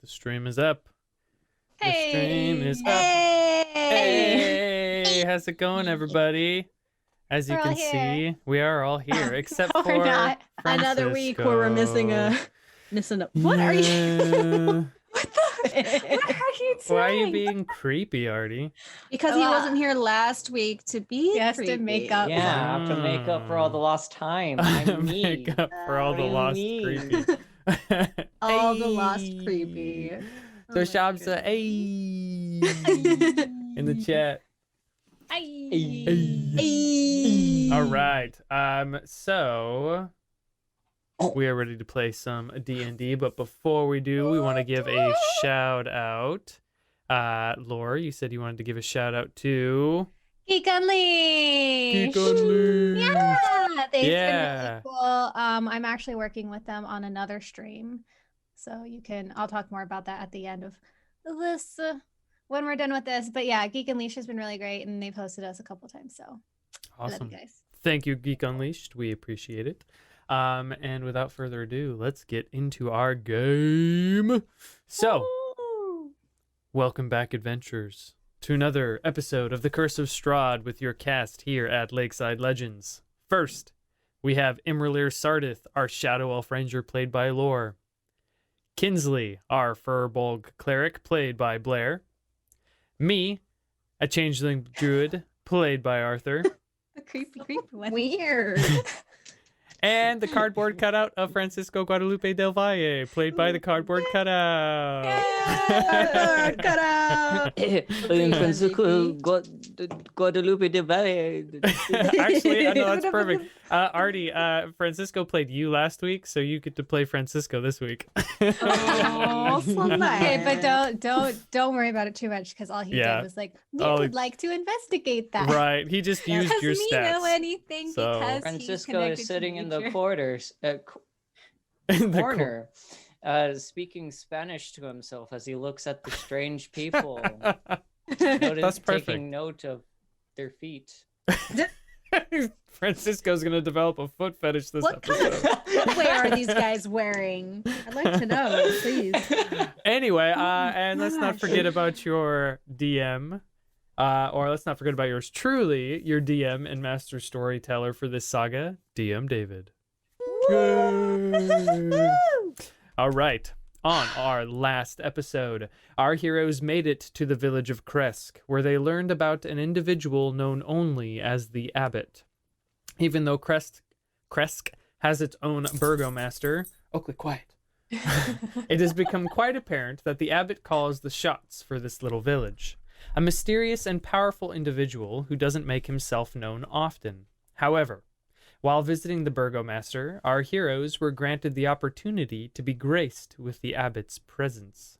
The stream is up. The Hey. stream is up. Hey. Hey, how's it going, everybody? As you We're can all here. see, we are all here, except No, we're for not. Another week where we're missing a. What are you? Yeah. What the? What are you doing? Why are you being creepy, Artie? Because he wasn't here last week to be. He has to creepy. make up. Yeah, I have to make up for all the lost time. I'm me. Make up for all the What do you lost mean? creepy. All the lost Hey. creepy. So Oh my Shabsa, hey, in the chat. Hey. All right. So we are ready to play some D&D, but before we do, we want to give a shout out. Laura, you said you wanted to give a shout out to Geek Unleashed. Geek Unleashed. Yeah, they've been Yeah. really cool. I'm actually working with them on another stream, so I'll talk more about that at the end of this when we're done with this. But yeah, Geek Unleashed has been really great, and they've hosted us a couple times. So I love Awesome. you guys. Thank you, Geek Unleashed. We appreciate it. And without further ado, let's get into our game. So, welcome back, adventurers, to another episode of the Curse of Strahd with your cast here at Lakeside Legendz. First, we have imra'lyr Sardith, our Shadow Elf Ranger, played by Lore. Kinsley, our firbolg cleric, played by Blair. Me, a changeling druid, played by Arthur. A creepy one. Weird. And the cardboard cutout of Francisco Guadalupe del Valle, played by the cardboard cutout. Cardboard cutout. Francisco Guadalupe de Valle. Actually, no, that's perfect. Artie, Francisco played you last week, so you get to play Francisco this week. Oh, so nice. Okay, but don't worry about it too much, because all he Yeah. did was like, we Oh, would like to investigate that. Right, he just used Does your he know stats. anything So- because he's Francisco connected is to sitting in the nature? quarters, In the corner, speaking Spanish to himself as he looks at the strange people, That's perfect. taking note of their feet. Francisco's gonna develop a foot fetish this What kind episode. of footwear are these guys wearing? I'd like to know, please. Anyway, my and let's not gosh. forget about your DM, or let's not forget about yours truly, your DM and master storyteller for this saga, DM David. Yay. All right. On our last episode, our heroes made it to the village of Kresk, where they learned about an individual known only as the Abbot. Even though Kresk has its own burgomaster, Oakley, quiet. It has become quite apparent that the Abbot calls the shots for this little village. A mysterious and powerful individual who doesn't make himself known often. However, while visiting the burgomaster, our heroes were granted the opportunity to be graced with the abbot's presence.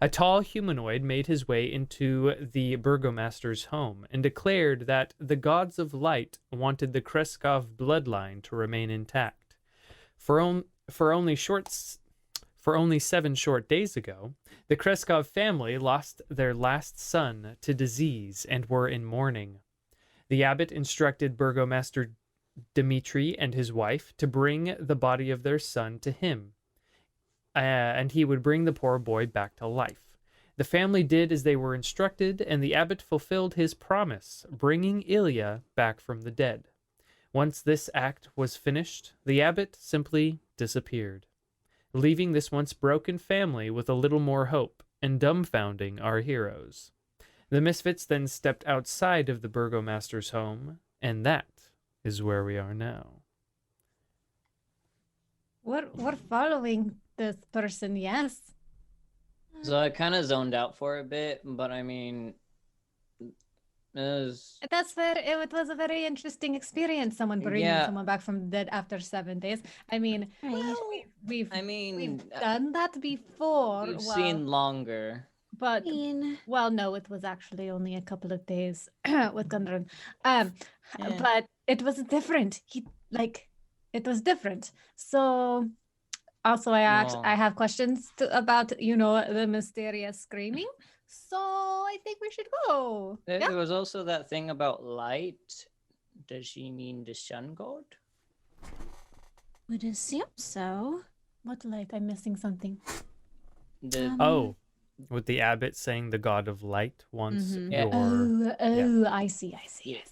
A tall humanoid made his way into the burgomaster's home and declared that the gods of light wanted the Kreskov bloodline to remain intact. For only 7 short days ago, the Kreskov family lost their last son to disease and were in mourning. The abbot instructed Burgomaster Dmitri and his wife to bring the body of their son to him, and he would bring the poor boy back to life. The family did as they were instructed, and the abbot fulfilled his promise, bringing Ilya back from the dead. Once this act was finished, the abbot simply disappeared, leaving this once broken family with a little more hope and dumbfounding our heroes. The misfits then stepped outside of the burgomaster's home, and that is where we are now. We're following this person, yes. So I kind of zoned out for a bit, but I mean, it was... It was a very interesting experience. Someone bringing Yeah. someone back from the dead after 7 days. I mean, we've done that before. we've well, seen longer. but well, no, it was actually only a couple of days with Gundren. Yeah. But it was different. It was different. So also Well- I have questions about, the mysterious screaming. So I think we should go. There Yeah. was also that thing about light. Does she mean the sun god? Would assume so. What light? I'm missing something. Oh, with the abbot saying the god of light wants Mhm. Yeah. Oh, I see. Yeah. I see.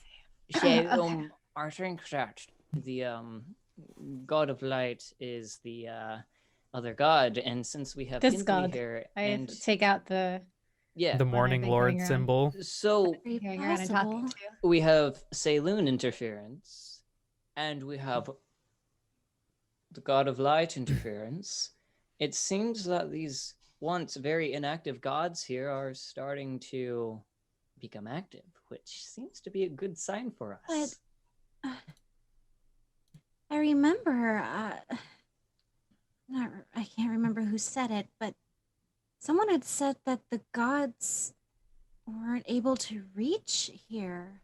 So, Okay. I think that the god of light is the other god, and since we have This Kinsley god. here, I and take out the yeah, the one I've morning been lord carrying around. symbol. so Very Carrying around and talking possible. to. we have Saloon interference, and we have the god of light interference. It seems that these once very inactive gods here are starting to become active, which seems to be a good sign for us. But I remember, I can't remember who said it, but someone had said that the gods weren't able to reach here.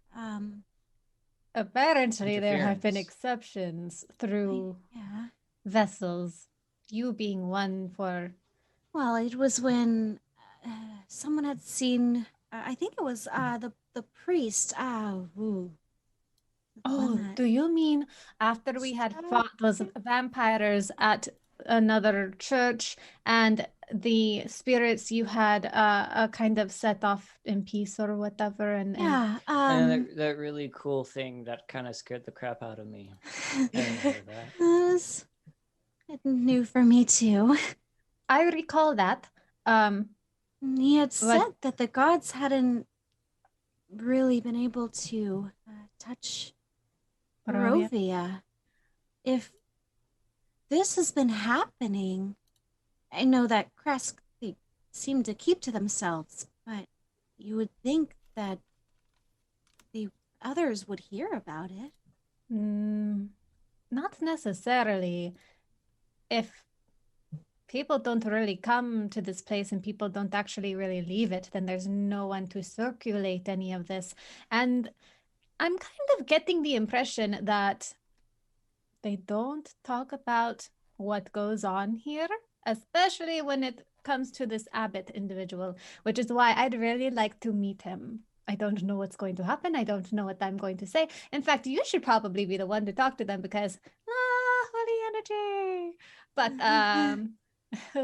Apparently, there have been Interference. exceptions through Yeah. vessels. You being one for. Well, it was when someone had seen. I think it was the priest. Ooh. The one Oh, that- do you mean after we had fought those vampires at another church and the spirits you had kind of set off in peace or whatever? And Yeah. And that really cool thing that kind of scared the crap out of me. I remember that. That was new for me too. I recall that. He had But- said that the gods hadn't really been able to touch Barovia. Barovia. If this has been happening, I know that Kresk, they seem to keep to themselves, but you would think that the others would hear about it. Not necessarily. If people don't really come to this place and people don't actually really leave it, then there's no one to circulate any of this. And I'm kind of getting the impression that they don't talk about what goes on here, especially when it comes to this abbot individual, which is why I'd really like to meet him. I don't know what's going to happen. I don't know what I'm going to say. In fact, you should probably be the one to talk to them because holy energy. But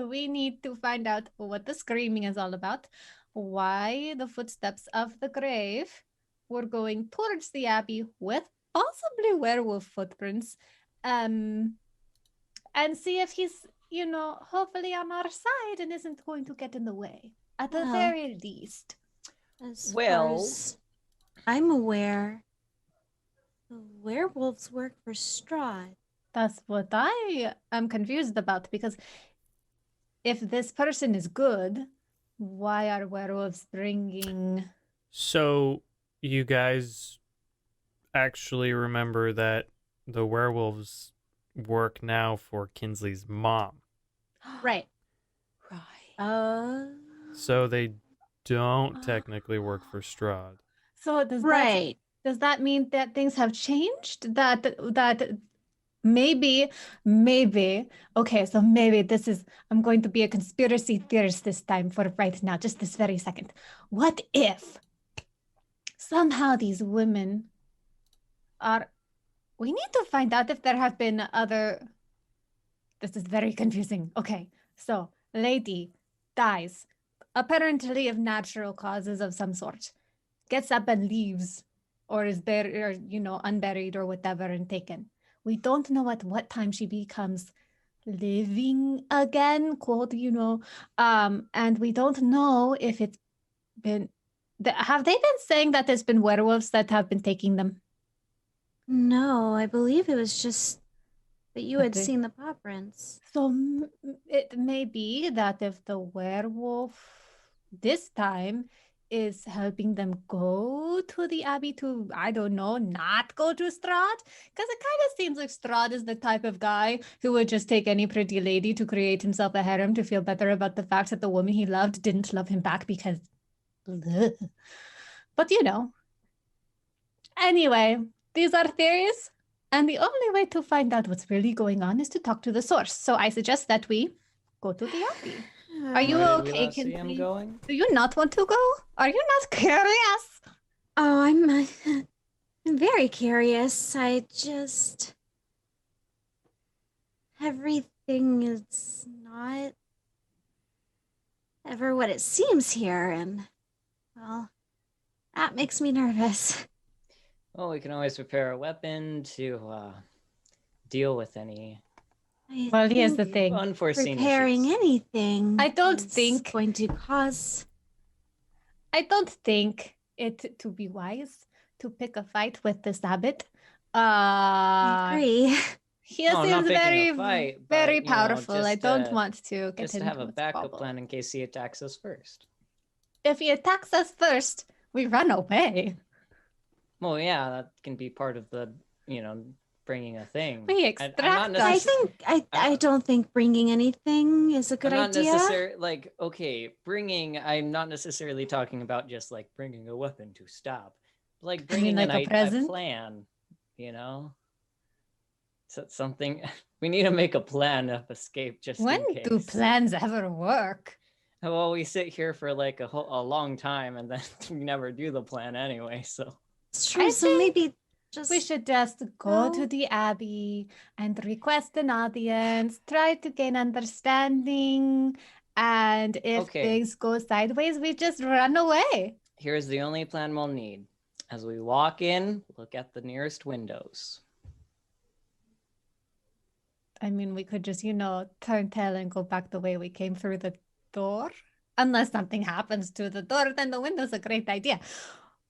we need to find out what the screaming is all about, why the footsteps of the grave were going towards the abbey with possibly werewolf footprints, and see if he's, hopefully on our side and isn't going to get in the way, at the Well, very least. As Well- far as I'm aware, the werewolves work for Strahd. That's what I am confused about, because if this person is good, why are werewolves bringing... So you guys actually remember that the werewolves work now for Kinsley's mom. Right. Right. So they don't technically work for Strahd. So does Right. does that mean that things have changed? That maybe, okay, so maybe this is, I'm going to be a conspiracy theorist this time for right now, just this very second. What if somehow these women are, we need to find out if there have been other, this is very confusing. Okay, so lady dies, apparently of natural causes of some sort, gets up and leaves, or is buried, or unburied or whatever, and taken. We don't know at what time she becomes living again, quote, and we don't know if it's been, have they been saying that there's been werewolves that have been taking them? No, I believe it was just that you had Okay. seen the paw prints. So it may be that if the werewolf this time is helping them go to the abbey to, I don't know, not go to Strahd, because it kind of seems like Strahd is the type of guy who would just take any pretty lady to create himself a harem to feel better about the fact that the woman he loved didn't love him back because... But anyway, these are theories. And the only way to find out what's really going on is to talk to the source. So I suggest that we go to the abbey. Are you Why did we okay, not see him Kinsley? going? Do you not want to go? Are you not curious? Oh, I'm very curious. I just everything is not ever what it seems here, and, well, that makes me nervous. Well, we can always prepare a weapon to deal with any Well, here's the think thing. unforeseen preparing issues. anything I don't is think- going to cause. I don't think it to be wise to pick a fight with this abbot. I agree. He No, not seems picking a very, fight, very but, you know, powerful. I just, don't want to get Just to into have a a backup squabble. plan in case he attacks us first. If he attacks us first, we run away. Well, yeah, that can be part of the, bringing a thing. We I'm extract not us. I necess- think I don't think bringing anything is a good I'm not idea. necessarily I'm not necessarily talking about just like bringing a weapon to stop, like bringing like a a present? plan, So something we need to make a plan of escape just When in case. do plans ever work? Well, we sit here for like a long time and then we never do the plan anyway. So It's true. I So think maybe just We should just go to No. the abbey and request an audience, try to gain understanding, and if Okay. things go sideways, we just run away. here's the only plan we'll need. As we walk in, look at the nearest windows. I mean, we could just, turn tail and go back the way we came through the door. Unless something happens to the door, then the window's a great idea.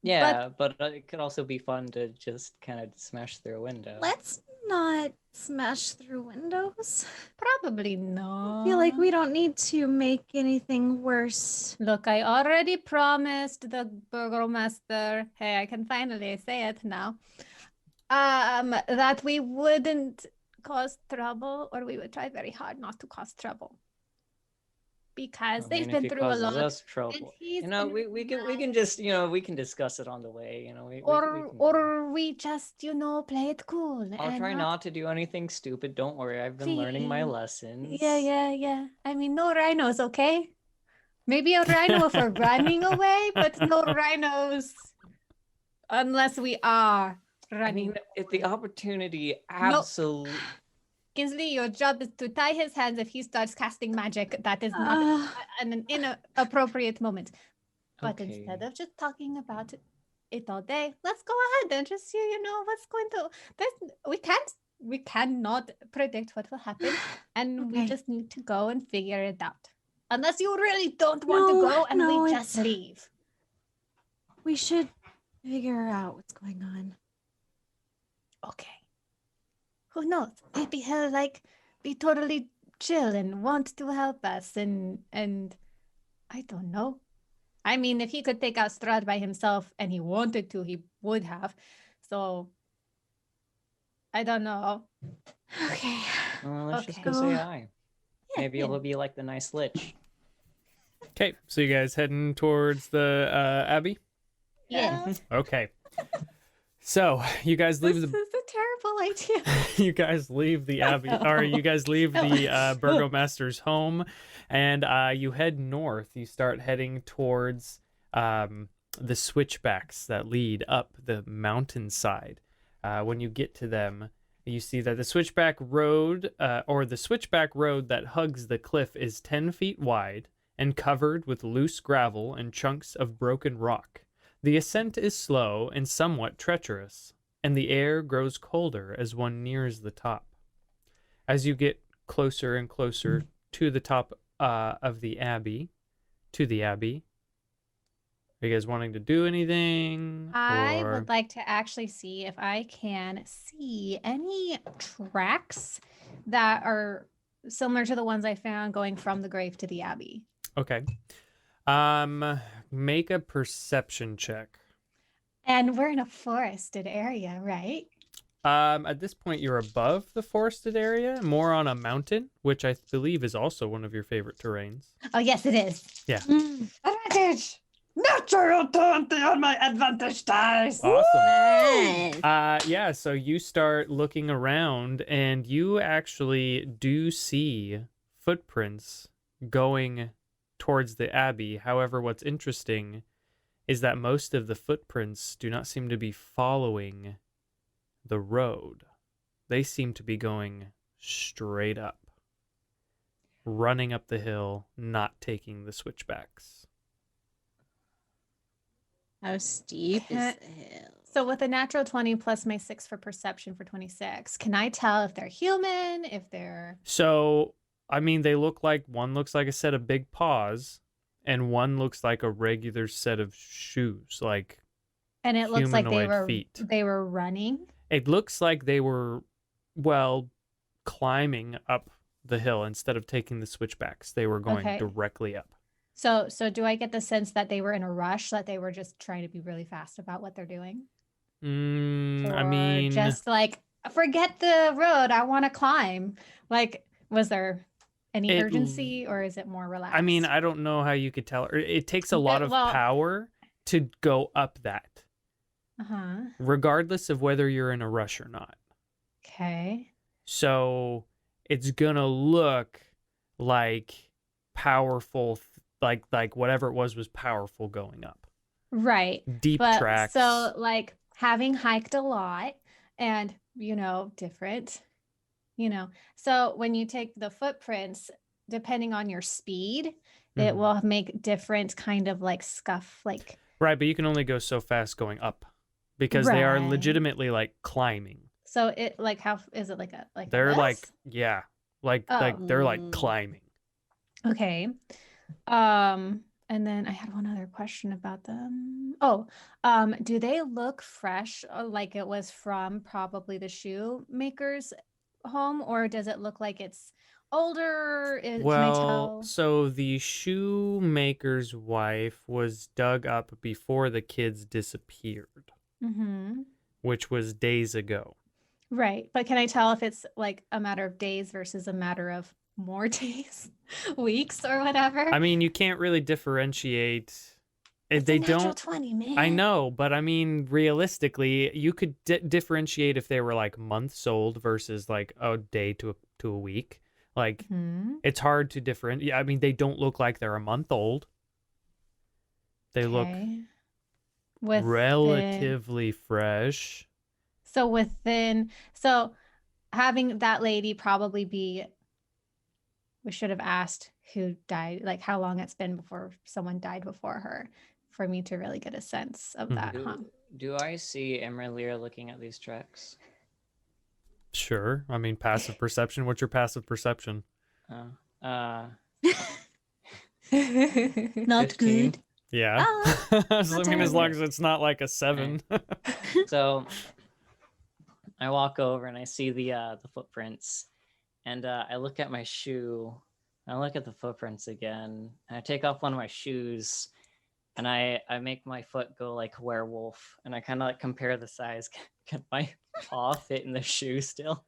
Yeah, but it could also be fun to just kind of smash through a window. let's not smash through windows. Probably no. I feel like we don't need to make anything worse. Look, I already promised the burgomaster, hey, I can finally say it now, that we wouldn't cause trouble, or we would try very hard not to cause trouble. Because I they've mean, been if he through a causes lot. us And trouble. he's We can just we can discuss it on the way. or we just, play it cool. I'll and try not to do anything stupid. Don't worry, I've been learning my Please. lessons. Yeah. I mean, no rhinos, okay? Maybe a rhino if we're running away, but no rhinos unless we are I running. mean, if the opportunity absolutely. Kinsley, your job is to tie his hands if he starts casting magic. That is not Uh, an inappropriate moment. But Okay. instead of just talking about it all day, let's go ahead and just see, what's going to. We cannot predict what will happen, and we Okay. just need to go and figure it out. Unless you really don't want to No, go, and no, we just it's- leave. we should figure out what's going on. Okay. Who knows? Maybe he'll be totally chill and want to help us and I don't know. I mean, if he could take out Strahd by himself and he wanted to, he would have. So I don't know. Okay. Well, let's just Okay. go say Oh. hi. Yeah, Maybe it'll be like the nice lich. Okay, so you guys heading towards the abbey? Yeah. Okay. So you guys leave This the is a terrible idea. you guys leave the abbey, or you guys leave the burgomaster's home, and you head north. You start heading towards the switchbacks that lead up the mountainside. When you get to them, you see that the switchback road, that hugs the cliff, is 10 feet wide and covered with loose gravel and chunks of broken rock. The ascent is slow and somewhat treacherous, and the air grows colder as one nears the top. As you get closer and closer to the top of the abbey, are you guys wanting to do anything? I or- would like to actually see if I can see any tracks that are similar to the ones I found going from the grave to the abbey. Okay. Make a perception check. And we're in a forested area, right? At this point, you're above the forested area, more on a mountain, which I believe is also one of your favorite terrains. Oh, yes, it is. Mm. Advantage! Natural 20 on my advantage dice! Awesome. Nice. Yeah, so you start looking around and you actually do see footprints going towards the abbey. However, what's interesting is that most of the footprints do not seem to be following the road. They seem to be going straight up. running up the hill, not taking the switchbacks. How steep is the hill? So with a natural 20 plus my 6 for perception for 26, can I tell if they're human, if they're... So, I mean, one looks like a set of big paws, and one looks like a regular set of shoes, like And it looks like humanoid feet. they were running? It looks like they were, well, climbing up the hill instead of taking the switchbacks. They were going Okay. directly up. So do I get the sense that they were in a rush, that they were just trying to be really fast about what they're doing? I Or mean, just like, forget the road, I want to climb. Like, was there any urgency, or is it more relaxed? I mean, I don't know how you could tell. It takes a lot of well- power to go up that, Uh-huh. regardless of whether you're in a rush or not. Okay. So it's gonna look like powerful, like whatever it was powerful going up. Right. Deep But tracks. so like having hiked a lot and, different, so when you take the footprints, depending on your speed, it Mhm. will make different kind of like scuff, like, Right, but you can only go so fast going up because they are Right. legitimately like climbing. so it like, how is it like They're this? like, yeah, like they're like Oh. climbing. Okay. And then I had one other question about them. Oh, do they look fresh, like it was from probably the shoemaker's home, or does it look like it's older? Can I Well, tell? so the shoemaker's wife was dug up before the kids disappeared, Mm-hmm. which was days ago. Right. But can I tell if it's like a matter of days versus a matter of more days, weeks, or whatever? I mean, you can't really differentiate. It's They a natural don't. 20, man. I know, but I mean, realistically, you could differentiate if they were like months old versus like a day to a week. Like, Hmm. it's hard to differentiate. I mean, they don't look like they're a month old. They look Okay. relatively fresh. So having that lady probably be, we should have asked who died, like how long it's been before someone died before her, for me to really get a sense of that, huh? Do I see imra'lyr looking at these tracks? Sure. I mean, passive perception. What's your passive perception? Not 15. good. Yeah. Oh, So, I mean, as terrible. long as it's not like a 7. So I walk over and I see the footprints, and I look at my shoe. And I look at the footprints again, and I take off one of my shoes, and I make my foot go like werewolf, and I kind of like compare the size. Can my paw fit in the shoe still?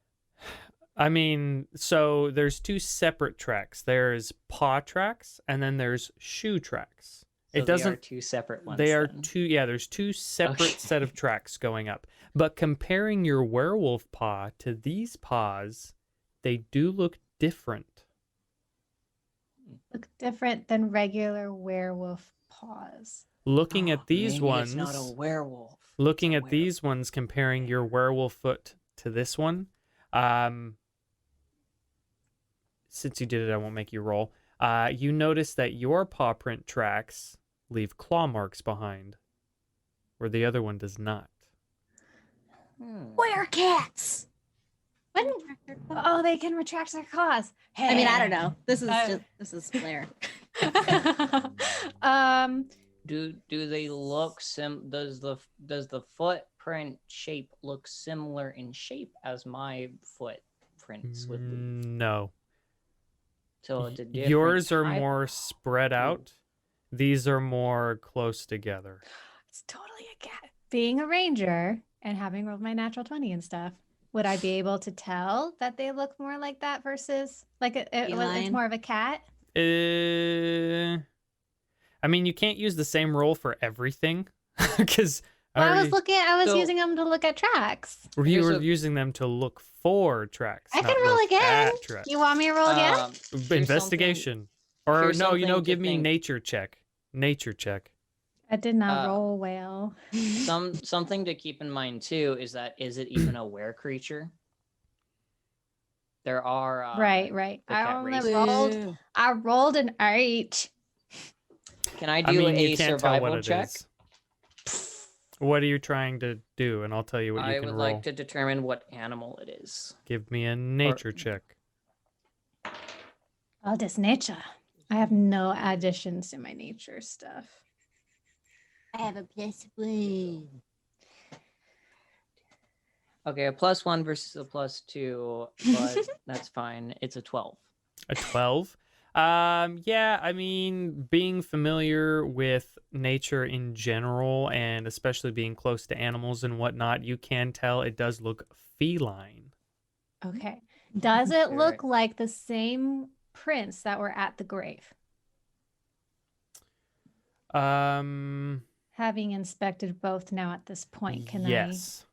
I mean, so there's 2 separate tracks. There's paw tracks, and then there's shoe tracks. So It doesn't. They are two separate ones. They are then. two. Yeah, there's 2 separate Okay. set of tracks going up. But comparing your werewolf paw to these paws, they do look different. Look different than regular werewolf paws. Looking Oh, at these maybe ones, it's not a werewolf. looking It's a at these ones, comparing your werewolf foot to this one, since you did it, I won't make you roll. You notice that your paw print tracks leave claw marks behind, where the other one does not. Werecats. When, oh, they can retract their claws. I mean, I Hey. don't know. This is Uh, this is Blair. Do they look does the footprint shape look similar in shape as my footprints would leave? No. So it's a different Yours are type? more spread out. These are more close together. It's totally a cat. Being a ranger and having rolled my natural 20 and stuff, would I be able to tell that they look more like that versus like it's Feline. more of a cat? I mean, you can't use the same roll for everything because Well, I was So- using them to look at tracks. you Here's were a- using them to look for tracks. I not can roll look again. at tracks. You want me to roll again? Here's Investigation. Or here's no, something to give me think. nature check. Nature check. I did not uh, roll well. Something to keep in mind too is that is it even a were creature? there are Right. the I cat only races. rolled. I rolled an 8. Can I I do mean, you a can't tell what survival it check? is. What are you trying to do? And I'll tell you what you I can would roll. like to determine what animal it is. Give me a nature check. Oh, this nature. I have no additions to my nature stuff. I have a +1. Okay, a +1 versus a +2, but that's fine. It's a 12. A 12? Yeah, I mean, being familiar with nature in general, and especially being close to animals and whatnot, you can tell it does look feline. Okay. Does it Okay, look right. like the same prints that were at the grave? Um, Having inspected both now at this point, can yes.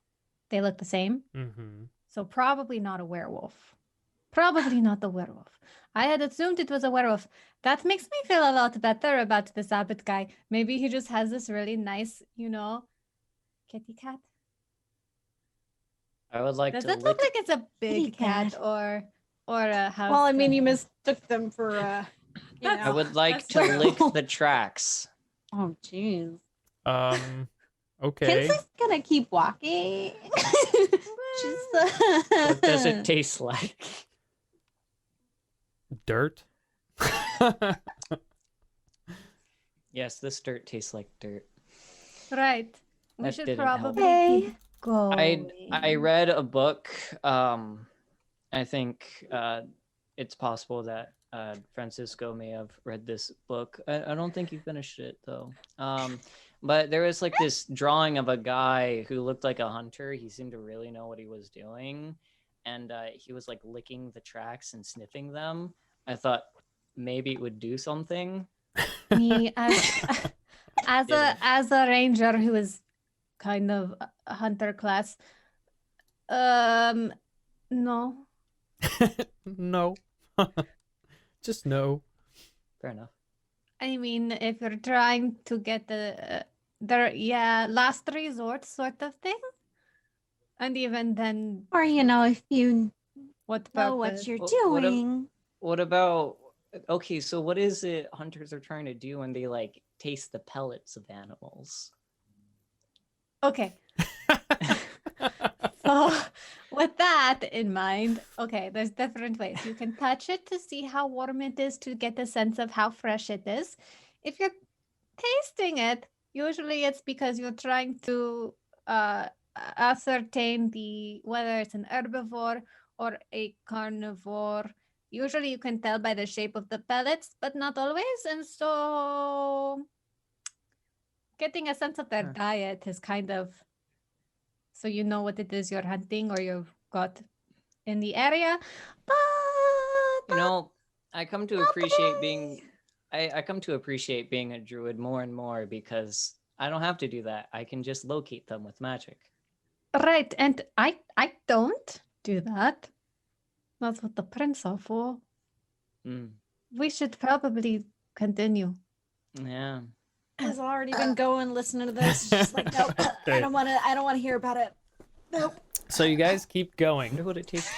they look the same? Mm-hmm. So probably not a werewolf. Probably not the werewolf. I had assumed it was a werewolf. That makes me feel a lot better about this abbot guy. Maybe he just has this really nice, kitty cat. I would like Does to it look lick. like it's a big Kitty cat cat. or a house? Well, I mean, you cat? mistook them for, I would like that's to lick werewolf. the tracks. Oh, jeez. Okay. Kinsley's gonna keep walking. She's What does it taste like? Dirt? Yes, this dirt tastes like dirt. Right. We That should didn't help. probably Hey. keep going. I read a book. I think it's possible that Francisco may have read this book. I don't think he finished it though. But there was like this drawing of a guy who looked like a hunter. He seemed to really know what he was doing, and he was like licking the tracks and sniffing them. I thought maybe it would do something. Me as Didn't. a ranger who is kind of a hunter class. No. No. Just no. Fair enough. I mean, if you're trying to get the last resort sort of thing, and even then, Or, if you what know purpose? what you're What ab- doing. What about? Okay, so what is it hunters are trying to do when they like taste the pellets of animals? Okay. So, with that in mind, okay, there's different ways. You can touch it to see how warm it is to get a sense of how fresh it is. If you're tasting it, usually it's because you're trying to ascertain whether it's an herbivore or a carnivore. Usually you can tell by the shape of the pellets, but not always. And so getting a sense of their Huh. diet is kind of so you know what it is you're hunting or you've got in the area. But You know, I come to appreciate being I come to appreciate being a druid more and more because I don't have to do that. I can just locate them with magic. right, and I don't do that. That's what the prints are for. Mm, We should probably continue. yeah. has already been going listening to this. She's like, nope, Okay. I don't want to hear about it. Nope. So you guys keep I going. wonder what it tastes.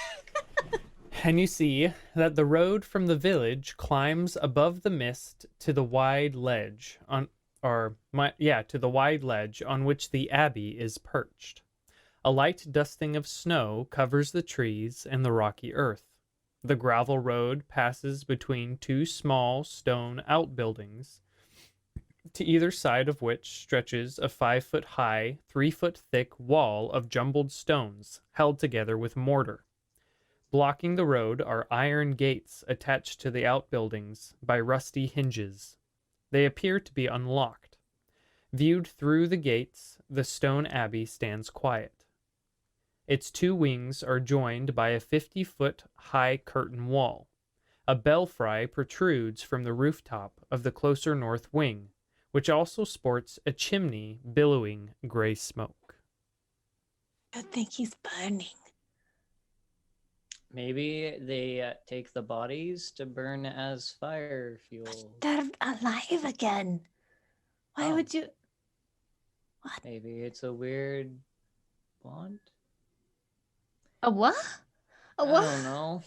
And you see that the road from the village climbs above the mist to the wide ledge to the wide ledge on which the abbey is perched. A light dusting of snow covers the trees and the rocky earth. The gravel road passes between two small stone outbuildings, to either side of which stretches a 5-foot high, 3-foot thick wall of jumbled stones held together with mortar. Blocking the road are iron gates attached to the outbuildings by rusty hinges. They appear to be unlocked. Viewed through the gates, the stone abbey stands quiet. Its two wings are joined by a 50-foot high curtain wall. A belfry protrudes from the rooftop of the closer north wing, which also sports a chimney billowing gray smoke. I think he's burning. Maybe they take the bodies to burn as fire fuel. They're alive again. Why Oh. would you? Maybe it's a weird bond. A what? I What? don't know.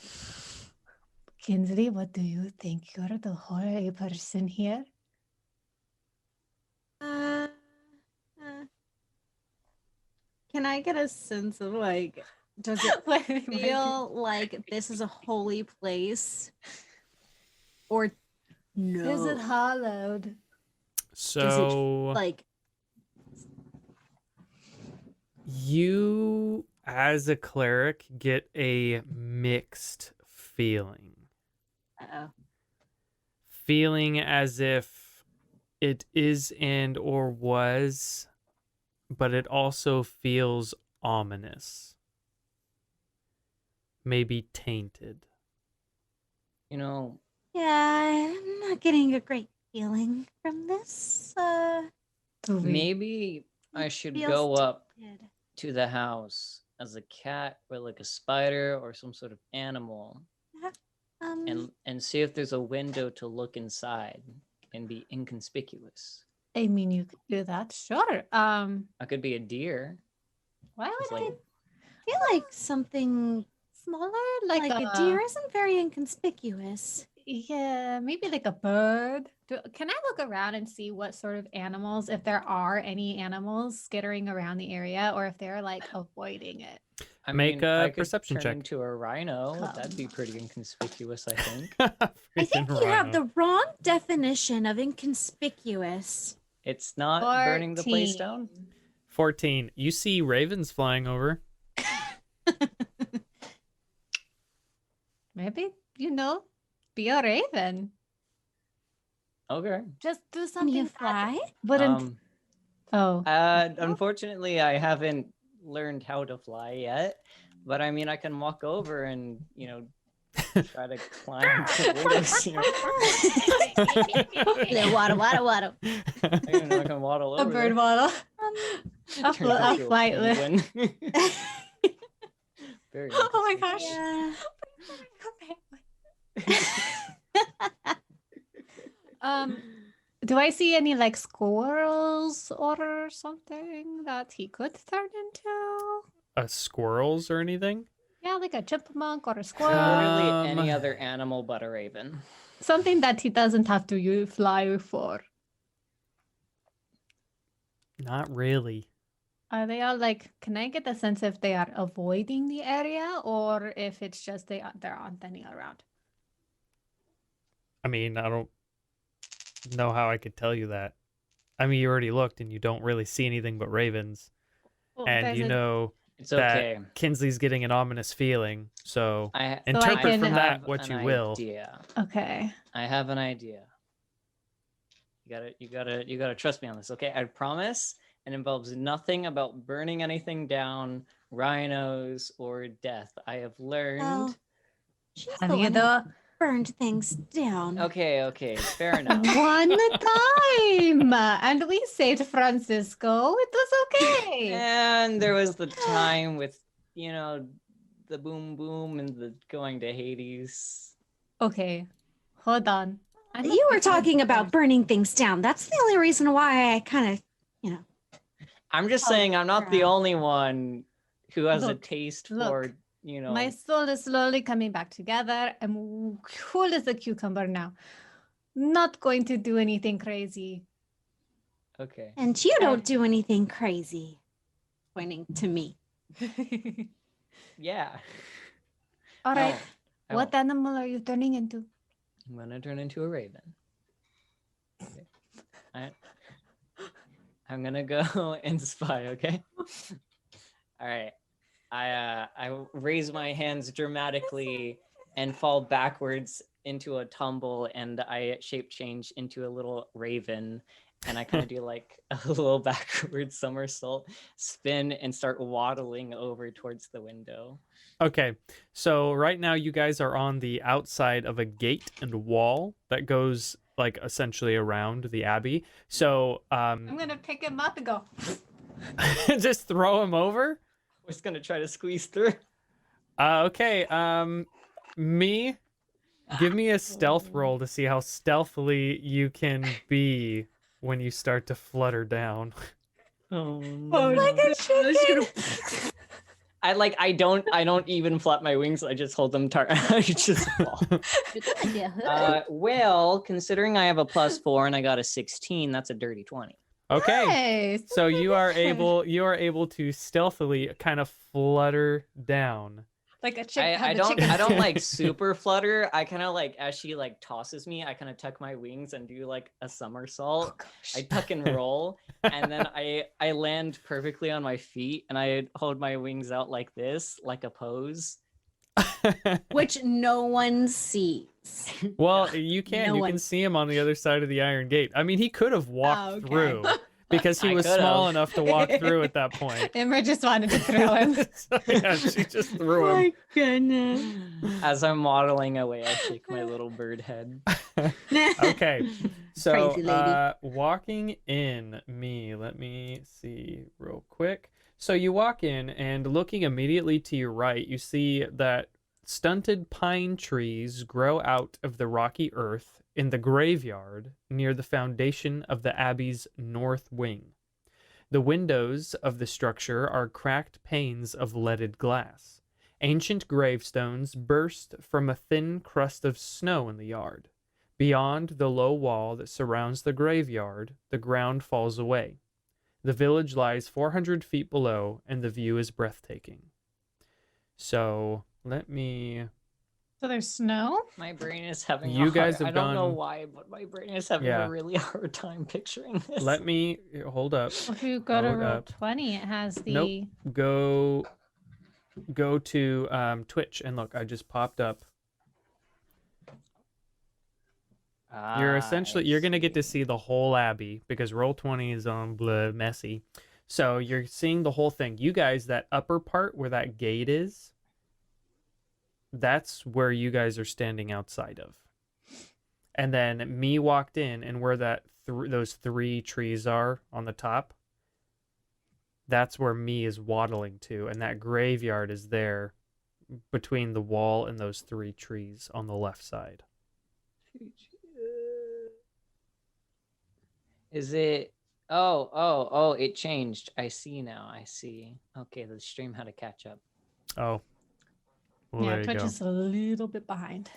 Kinsley, what do you think? You're the holy person here. Uh, uh, can I get a sense of like, does it Wait, wait, wait. feel like this is a holy place, or no? Is it hollowed? So Like, you, as a cleric, get a mixed feeling. Feeling as if it is and or was, but it also feels ominous. Maybe tainted. You know, yeah, I'm not getting a great feeling from this. maybe I should feels go up tainted. to the house as a cat or like a spider or some sort of animal and see if there's a window to look inside and be inconspicuous. I mean, you could do that, sure. I could be a deer. Why It's would like, I feel like something smaller, like a deer isn't very inconspicuous. Yeah, maybe like a bird. Can I look around and see what sort of animals, if there are any animals skittering around the area, or if they're like avoiding it? I Make mean, a I could perception turn check. into a rhino. Come That'd be pretty inconspicuous, I think. I think you have the wrong definition of inconspicuous. It's not burning the place down? 14. You see ravens flying over. Maybe, be a raven. Okay. Just do Can something you that fly? wouldn't. Oh, Unfortunately, I haven't learned how to fly yet. But I mean, I can walk over and, try to climb the windows. Waddle, waddle, waddle. I can waddle over. a bird waddle. A Turn into a flight penguin. Very Oh my gosh. Yeah. Do I see any like squirrels or something that he could turn into? Squirrels or anything? Yeah, like a chipmunk or a squirrel. Literally any other animal but a raven. Something that he doesn't have to fly for. Not really. Are they all like, can I get the sense if they are avoiding the area or if it's just there aren't any around? I mean, I don't know how I could tell you that. I mean, you already looked and you don't really see anything but ravens. Oh, And there's you a- know It's that okay. Kinsley's getting an ominous feeling. So I interpret can from that have what an you will. idea. Okay. I have an idea. You gotta trust me on this, okay? I promise. It involves nothing about burning anything down, rhinos, or death. I have learned. Oh, she's Have the you one who though? burned things down. Okay, fair enough. One time, and we saved Francisco. It was okay. And there was the time with, the boom boom and the going to Hades. Okay, hold on. You were talking about burning things down. That's the only reason why I kind of, I'm just Oh, saying I'm not the crap. only one who has a Look, taste look. for, My soul is slowly coming back together. I'm cool as a cucumber now. Not going to do anything crazy. Okay. and you don't do anything crazy. Pointing to me. Yeah. All right. I What won't. animal are you turning into? I'm gonna turn into a raven. Okay. I'm gonna go and spy, okay? All right. I raise my hands dramatically and fall backwards into a tumble, and I shape change into a little raven, and I kind of do like a little backward somersault, spin, and start waddling over towards the window. Okay, so right now you guys are on the outside of a gate and wall that goes like essentially around the abbey. So I'm gonna pick him up and go. just throw him over. We're just gonna try to squeeze through. Okay, give me a stealth roll to see how stealthily you can be when you start to flutter down. Oh, Oh, Like a chicken. I don't even flap my wings. I just hold them I just fall. Good idea. Well, considering I have a +4 and I got a 16, that's a dirty 20. Okay. Nice. So you are able to stealthily kind of flutter down. Like a chick. I don't like super flutter. I kind of like, as she like tosses me, I kind of tuck my wings and do like a somersault. I tuck and roll, and then I land perfectly on my feet, and I hold my wings out like this, like a pose. Which no one sees. Well, you can. No You one- can see him on the other side of the iron gate. I mean, he could have walked okay. through because he I was could've. small enough to walk through at that point. Imra just wanted to throw him. So, yeah, she just threw him. Goodness. As I'm waddling away, I shake my little bird head. Okay, so Crazy lady. walking in, let me see real quick. So you walk in, and looking immediately to your right, you see that stunted pine trees grow out of the rocky earth in the graveyard near the foundation of the abbey's north wing. The windows of the structure are cracked panes of leaded glass. Ancient gravestones burst from a thin crust of snow in the yard. Beyond the low wall that surrounds the graveyard, the ground falls away. The village lies 400 feet below, and the view is breathtaking. So, let me... So there's snow? My brain is having You a guys hard, have I don't know gone- why, but my brain is having Yeah. a really hard time picturing this. Let me... Hold up. If you go to Hold roll up. 20, it has the. Nope. Go to Twitch, and look, I just popped up. You're essentially... You're going to get to see the whole abbey, because roll 20 is on messy. So you're seeing the whole thing. You guys, that upper part where that gate is, that's where you guys are standing outside of. And then me walked in, and where that those 3 trees are on the top, that's where me is waddling to, and that graveyard is there between the wall and those 3 trees on the left side. Is it? Oh, it changed. I see now. I see. Okay, the stream had to catch up. Oh. Well, Yeah, there you Twitch go. is a little bit behind.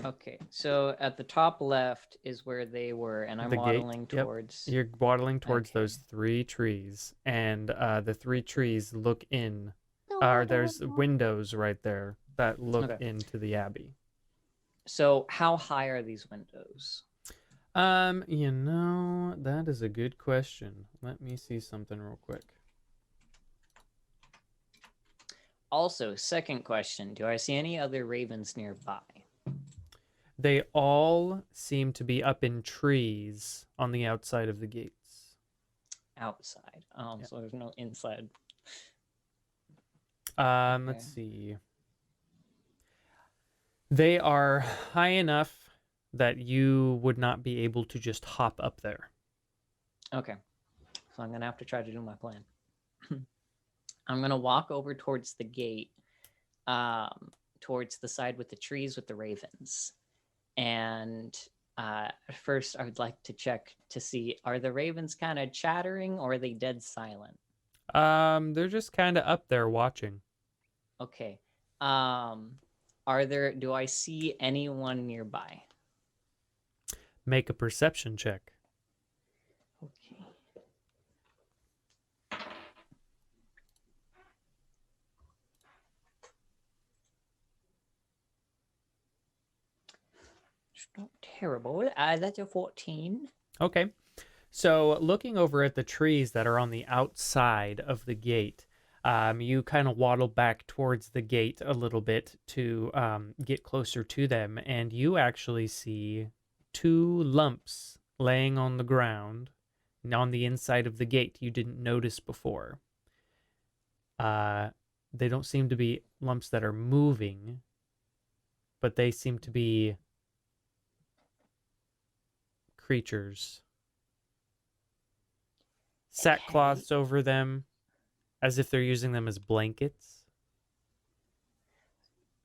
Okay, so at the top left is where they were, and I'm The gate, waddling yep. towards. You're waddling towards Okay. those 3 trees, and the 3 trees look in. There's windows right there that look Okay. into the abbey. So how high are these windows? That is a good question. Let me see something real quick. Also, second question: do I see any other ravens nearby? They all seem to be up in trees on the outside of the gates. Outside. Yep. So there's no inside. Let's see. They are high enough that you would not be able to just hop up there. Okay, so I'm gonna have to try to do my plan. I'm gonna walk over towards the gate, towards the side with the trees with the ravens, and first I would like to check to see, are the ravens kind of chattering or are they dead silent? They're just kind of up there watching. Okay. Do I see anyone nearby? Make a perception check. Okay. It's not terrible. That's a 14. Okay. So looking over at the trees that are on the outside of the gate, you kind of waddle back towards the gate a little bit to get closer to them, and you actually see 2 lumps laying on the ground on the inside of the gate you didn't notice before. They don't seem to be lumps that are moving, but they seem to be creatures. Sackcloths over them, as if they're using them as blankets.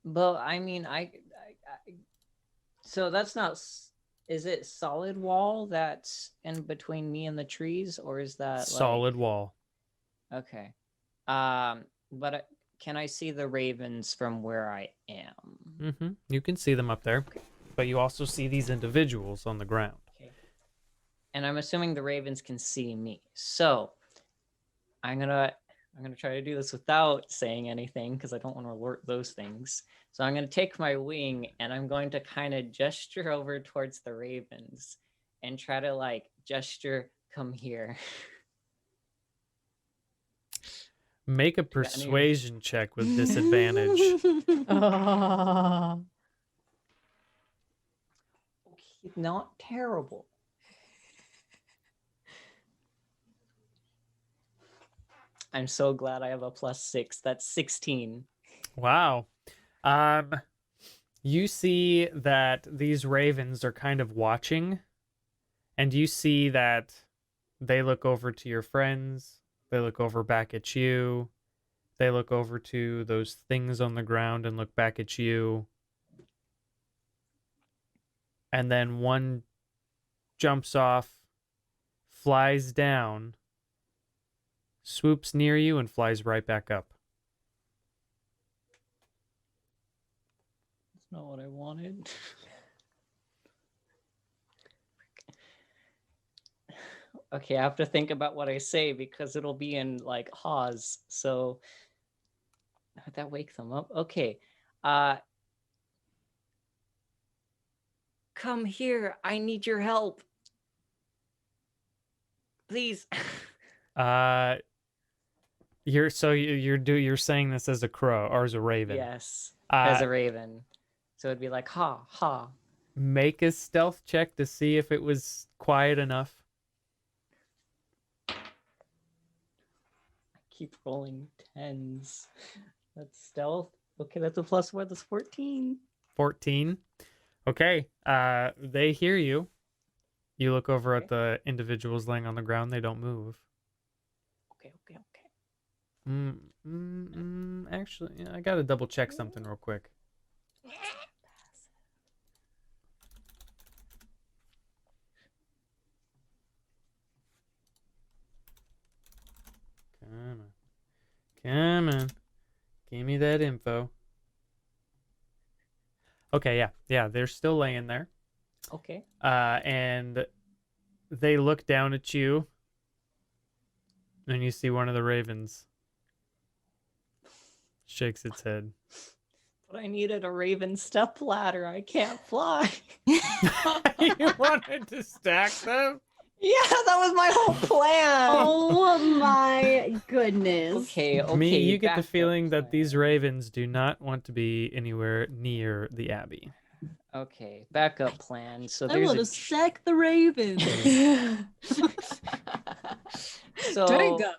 But I mean, so that's not. Is it solid wall that's in between me and the trees, or is that Solid wall. Okay. But can I see the ravens from where I am? You can see them up there, but you also see these individuals on the ground. Okay. And I'm assuming the ravens can see me. So I'm gonna try to do this without saying anything because I don't want to alert those things. So I'm gonna take my wing and I'm going to kind of gesture over towards the ravens and try to like gesture, come here. Make a persuasion check with disadvantage. Oh. Okay, not terrible. I'm so glad I have a +6. That's 16. Wow. You see that these ravens are kind of watching, and you see that they look over to your friends, they look over back at you, they look over to those things on the ground and look back at you. And then one jumps off, flies down, swoops near you, and flies right back up. That's not what I wanted. Okay, I have to think about what I say because it'll be in like Haws. So would that wake them up? Okay. Come here. I need your help. Please. You're saying this as a crow or as a raven? Yes. As a raven. So it'd be like ha ha. Make a stealth check to see if it was quiet enough. I keep rolling 10s. That's stealth. Okay, that's a +1. That's 14. 14. Okay. They hear you. You look over at the individuals laying on the ground. They don't move. Okay. Actually, yeah, I gotta double check something real quick. Come on. Give me that info. Okay, yeah, they're still laying there. Okay. And they look down at you, and you see one of the ravens shakes its head. But I needed a raven step ladder. I can't fly. You wanted to stack them? Yeah, that was my whole plan. Oh my goodness. Okay. Me, you get the backup feeling that plan. these ravens do not want to be anywhere near the abbey. Okay, backup plan. So I there's want to sack the ravens. So Take 'em.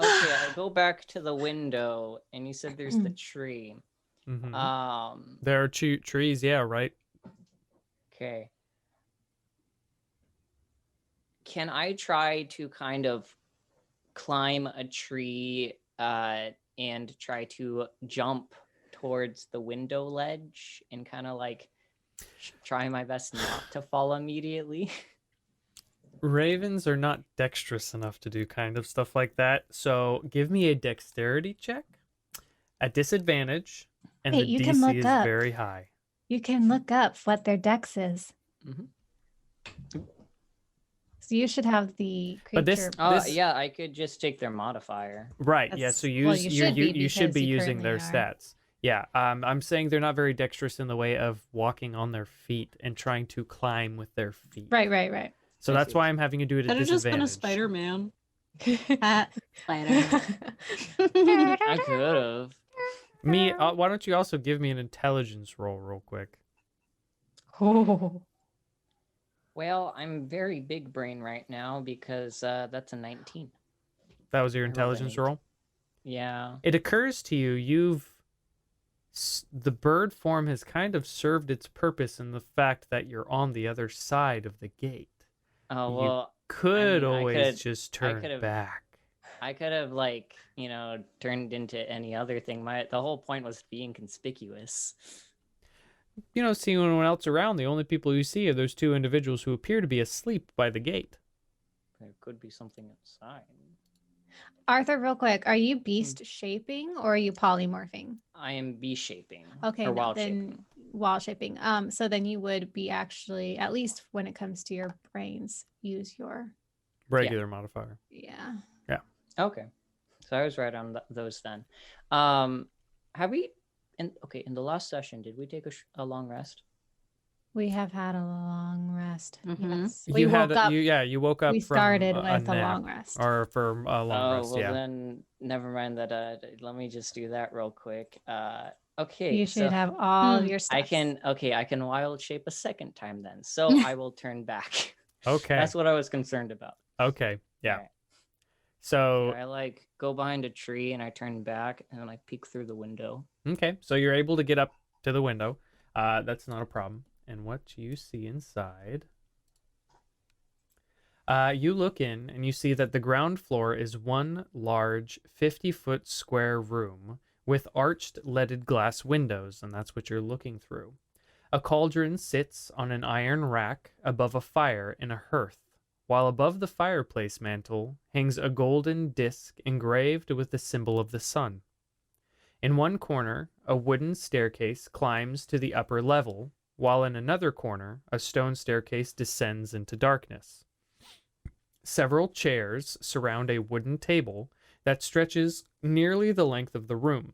okay, I go back to the window, and you said there's the tree. Mhm. There are trees, yeah, right? Okay. Can I try to kind of climb a tree and try to jump towards the window ledge and kind of like try my best not to fall immediately? Ravens are not dexterous enough to do kind of stuff like that. So give me a dexterity check at disadvantage, and Wait, the you can DC look is up. very high. You can look up what their dex is. So you should have the creature. But this- Yeah, I could just take their modifier. Right. Yeah. That's- So well, you you should because be you using their currently are. stats. Yeah. I'm saying they're not very dexterous in the way of walking on their feet and trying to climb with their feet. Right. So I that's see. why I'm having you do it at Could have just been a disadvantage. Spider-Man. I could have. Me, why don't you also give me an intelligence roll real quick? Oh. Well, I'm very big brain right now because that's a 19. That was your I rolled an intelligence 8. roll? Yeah. It occurs to you, the bird form has kind of served its purpose in the fact that you're on the other side of the gate. Oh, You well, Could I always could- just I turn could've- back. I could have like, turned into any other thing. The whole point was being conspicuous. You don't see anyone else around. The only people you see are those two individuals who appear to be asleep by the gate. There could be something outside. Arthur, real quick, are you beast shaping or are you polymorphing? I am beast shaping. Okay, Or no, wild then shaping. wild shaping. So then you would be actually, at least when it comes to your brains, use your Regular modifier. yeah. Okay. So I was right on those then. Have we in the last session, did we take a long rest? We have had a long rest. Mhm. Yes. We woke up. You woke up We from started a with a nap, long rest. or for a long rest. Well Yeah. then never mind that. Let me just do that real quick. Okay. You so should have all of Hmm. your stuff. I can wild shape a second time then. So I will turn back. Okay. That's what I was concerned about. Okay. Yeah. Alright. So I like go behind a tree and I turn back and then I peek through the window. okay. So you're able to get up to the window. That's not a problem. And what you see inside, you look in and you see that the ground floor is one large 50-foot square room with arched leaded glass windows, and that's what you're looking through. A cauldron sits on an iron rack above a fire in a hearth, while above the fireplace mantle hangs a golden disc engraved with the symbol of the sun. In one corner, a wooden staircase climbs to the upper level, while in another corner, a stone staircase descends into darkness. Several chairs surround a wooden table that stretches nearly the length of the room.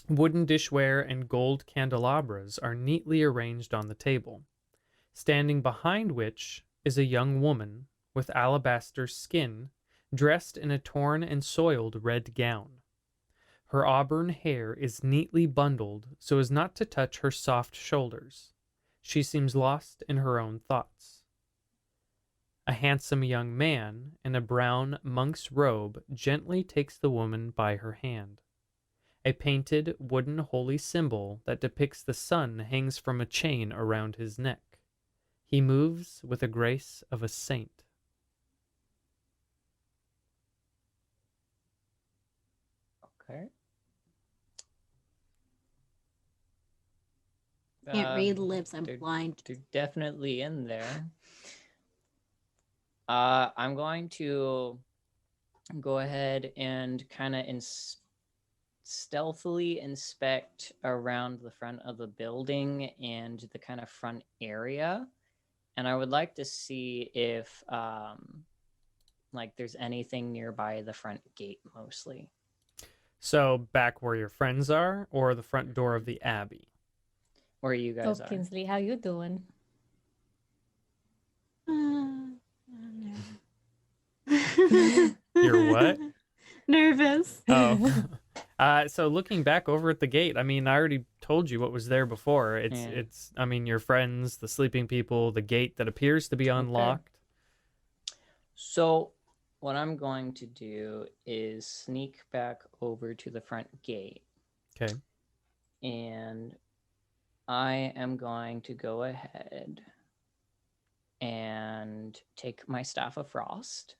Wooden dishware and gold candelabras are neatly arranged on the table, standing behind which is a young woman with alabaster skin, dressed in a torn and soiled red gown. Her auburn hair is neatly bundled so as not to touch her soft shoulders. She seems lost in her own thoughts. A handsome young man in a brown monk's robe gently takes the woman by her hand. A painted wooden holy symbol that depicts the sun hangs from a chain around his neck. He moves with the grace of a saint. Okay. Can't read lips. I'm they're- blind. They're definitely in there. I'm going to go ahead and kind of stealthily inspect around the front of the building and the kind of front area. And I would like to see if like there's anything nearby the front gate mostly. So back where your friends are, or the front door of the abbey? Where you guys So are. Kinsley, how you doing? You're what? Nervous. Oh. So looking back over at the gate, I mean, I already told you what was there before. It's I mean, your friends, the sleeping people, the gate that appears to be unlocked. So what I'm going to do is sneak back over to the front gate. Okay. And I am going to go ahead and take my Staff of Frost.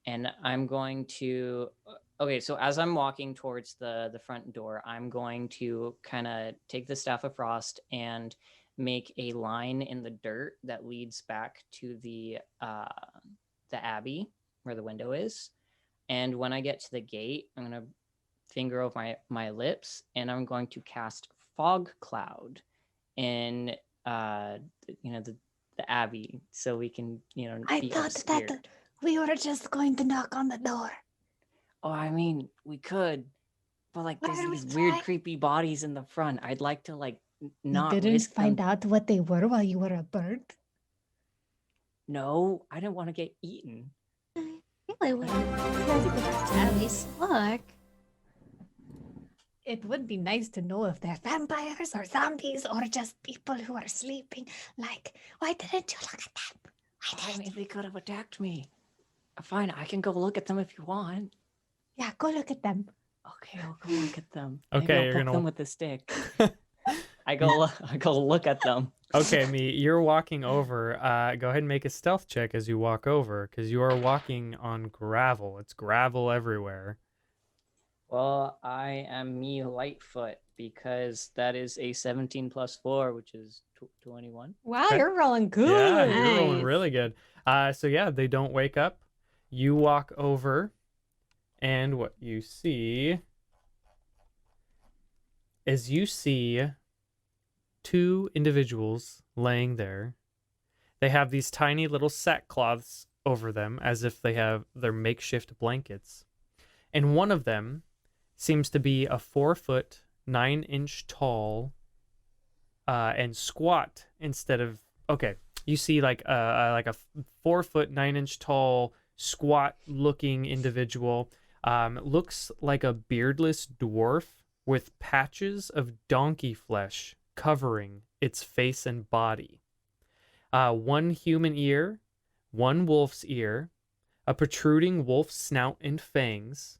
And I'm going to... Okay, so as I'm walking towards the front door, I'm going to kind of take the Staff of Frost and make a line in the dirt that leads back to the abbey where the window is. And when I get to the gate, I'm going to finger over my lips, and I'm going to cast Fog Cloud in the abbey, so we can I be thought obscured. that we were just going to knock on the door. Oh, I mean, we could, but like, Why there's don't we these weird, try? creepy bodies in the front. I'd like to like not you didn't risk find them. out what they were while you were a bird? No, I didn't want to get eaten. Really would. At least look. It would be nice to know if they're vampires or zombies or just people who are sleeping. Like, why didn't you look at them? I mean, they could have attacked me. Fine, I can go look at them if you want. Yeah, go look at them. Okay, I'll go look at them. Okay, Maybe I'll you're poke gonna- them with a stick. I go look at them. Okay, me, you're walking over. Go ahead and make a stealth check as you walk over, because you are walking on gravel. It's gravel everywhere. Well, I am me Lightfoot because that is a 17 plus 4, which is 21. Wow, Okay. you're rolling good. Yeah, you're rolling Nice. really good. So yeah, they don't wake up. You walk over And what you see is two individuals laying there. They have these tiny little sackcloths over them as if they have their makeshift blankets. And one of them seems to be a 4-foot, 9-inch tall and squat instead of... Okay, you see like a 4-foot, 9-inch tall, squat-looking individual. Looks like a beardless dwarf with patches of donkey flesh covering its face and body. One human ear, one wolf's ear, a protruding wolf's snout and fangs,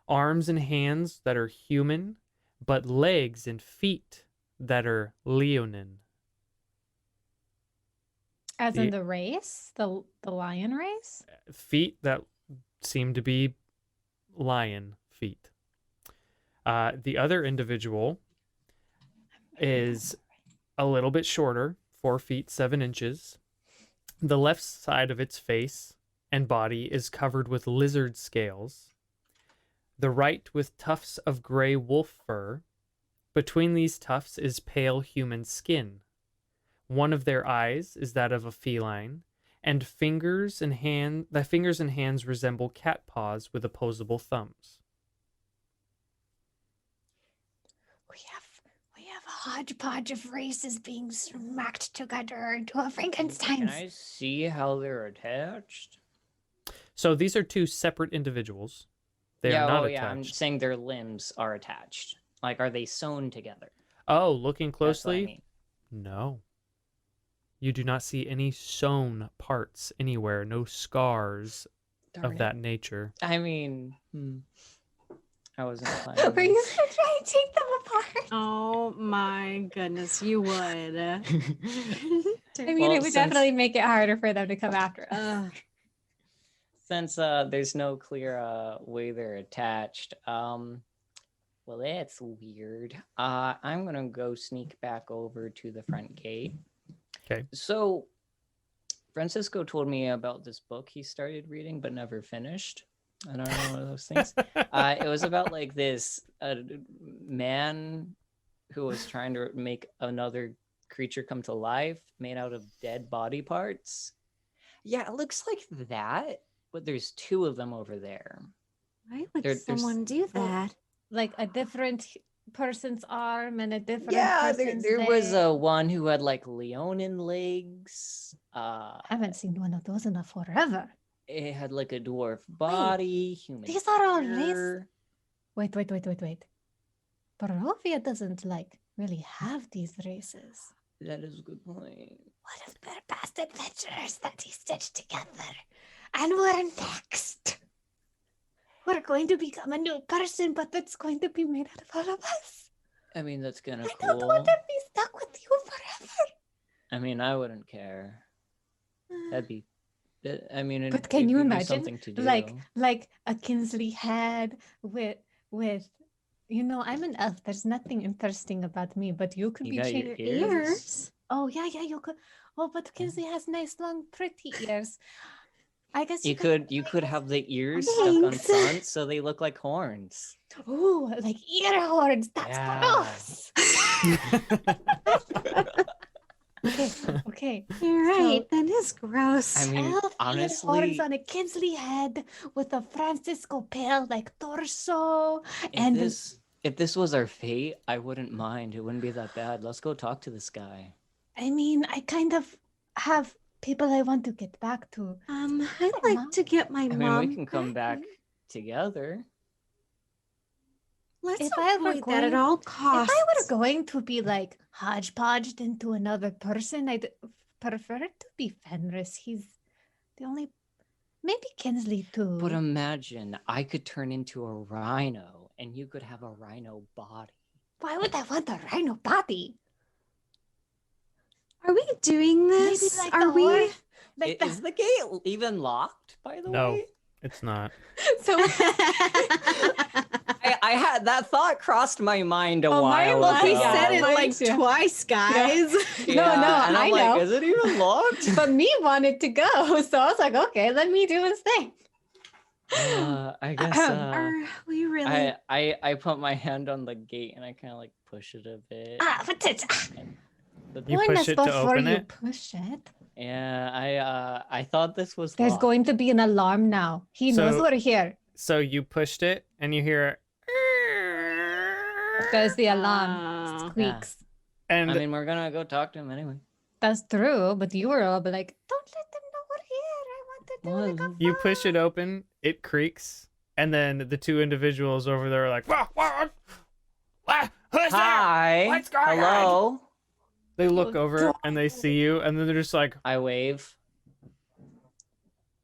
arms and hands that are human, but legs and feet that are leonin. As in the race? The lion race? Feet that seem to be lion feet. The other individual is a little bit shorter, 4 feet 7 inches. The left side of its face and body is covered with lizard scales. The right with tufts of gray wolf fur. Between these tufts is pale human skin. One of their eyes is that of a feline, and the fingers and hands resemble cat paws with opposable thumbs. We have a hodgepodge of races being smacked together into a Frankenstein. Can I see how they're attached? So these are two separate individuals. They are not attached. Yeah, I'm saying their limbs are attached. Like, are they sewn together? Oh, looking That's what I closely? mean. No. You do not see any sewn parts anywhere, no scars of that nature. I mean, I wasn't planning. Were you going to try and take them apart? Oh my goodness, you would. I mean, Well, it would definitely make it harder for them to come after us. Since there's no clear way they're attached, well, that's weird. I'm gonna go sneak back over to the front gate. Okay. So, Francisco told me about this book he started reading but never finished. I don't know, one of those things. It was about like this man who was trying to make another creature come to life made out of dead body parts. Yeah, it looks like that, but there's two of them over there. Why would There's- someone do that? Like a different person's arm and a different person's there was leg. a one who had like leonin legs. I haven't seen one of those in a forever. It had like a dwarf body, human. These are all hair. Wait. Barovia doesn't really have these races. That is a good point. What if they're past adventurers that he stitched together? And we're next. We're going to become a new person, but that's going to be made out of all of us. I mean, that's kind of I cool. don't want to be stuck with you forever. I mean, I wouldn't care. That'd be. I mean, But can you it'd be imagine, something to do. like a Kinsley head with I'm an elf. There's nothing interesting about me, but you could You be got your changing ears? Oh yeah, you could. Oh, but Kinsley has nice, long, pretty ears. I guess You could have the ears stuck on Thanks. front so they look like horns. Oh, like ear horns. That's Yeah. gross. Okay. You're right. That is gross. I mean, Elf ear honestly, horns on a Kinsley head with a Francisco pale torso. And if this was our fate, I wouldn't mind. It wouldn't be that bad. Let's go talk to this guy. I mean, I kind of have people I want to get back to. I'd like to get my I mean, mom. we can come back together. Let's If I were avoid that at going- all If costs. I were going to be hodgepodged into another person, I'd prefer it to be Fenris. He's the only. Maybe Kinsley too. But imagine I could turn into a rhino and you could have a rhino body. Why would I want a rhino body? Are we doing Maybe this? like Are the we? horse- like the- Is the gate even locked, by the No. way? It's not. so I had that thought crossed my mind a while mine ago. He Yeah, said it mine like too. twice, guys. No, and I I'm know. like, is it even locked? but me wanted to go, so I was like, okay, let me do his thing. I guess Are we really? I put my hand on the gate and I kind of like push it a bit. But it's, You When push is it to before open you it. push it? Yeah, I thought this was There's locked. going to be an alarm now. He knows So- we're here. So you pushed it, and you hear, There's the alarm. Ah. Squeaks. and I mean, we're gonna go talk to him anyway. That's true, but you were all be like, don't let them know we're here. I want to do like a you push it fun." open. It creaks, and then the two individuals over there are like, who's there? Hi. What's going on? Hello. They look over and they see you, and then they're just like, I wave.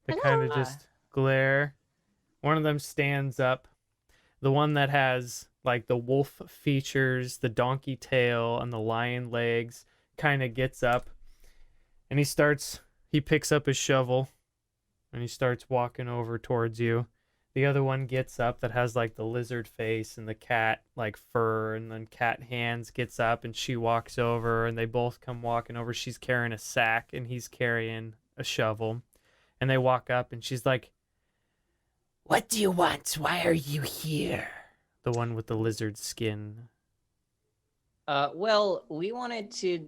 they kind of Hello. just glare. One of them stands up. The one that has like the wolf features, the donkey tail, and the lion legs kind of gets up, and he picks up his shovel, and he starts walking over towards you. The other one gets up that has like the lizard face and the cat like fur and then cat hands, gets up, and she walks over, and they both come walking over. She's carrying a sack and he's carrying a shovel, and they walk up, and she's like, "What do you want? Why are you here?" The one with the lizard skin. Well, we wanted to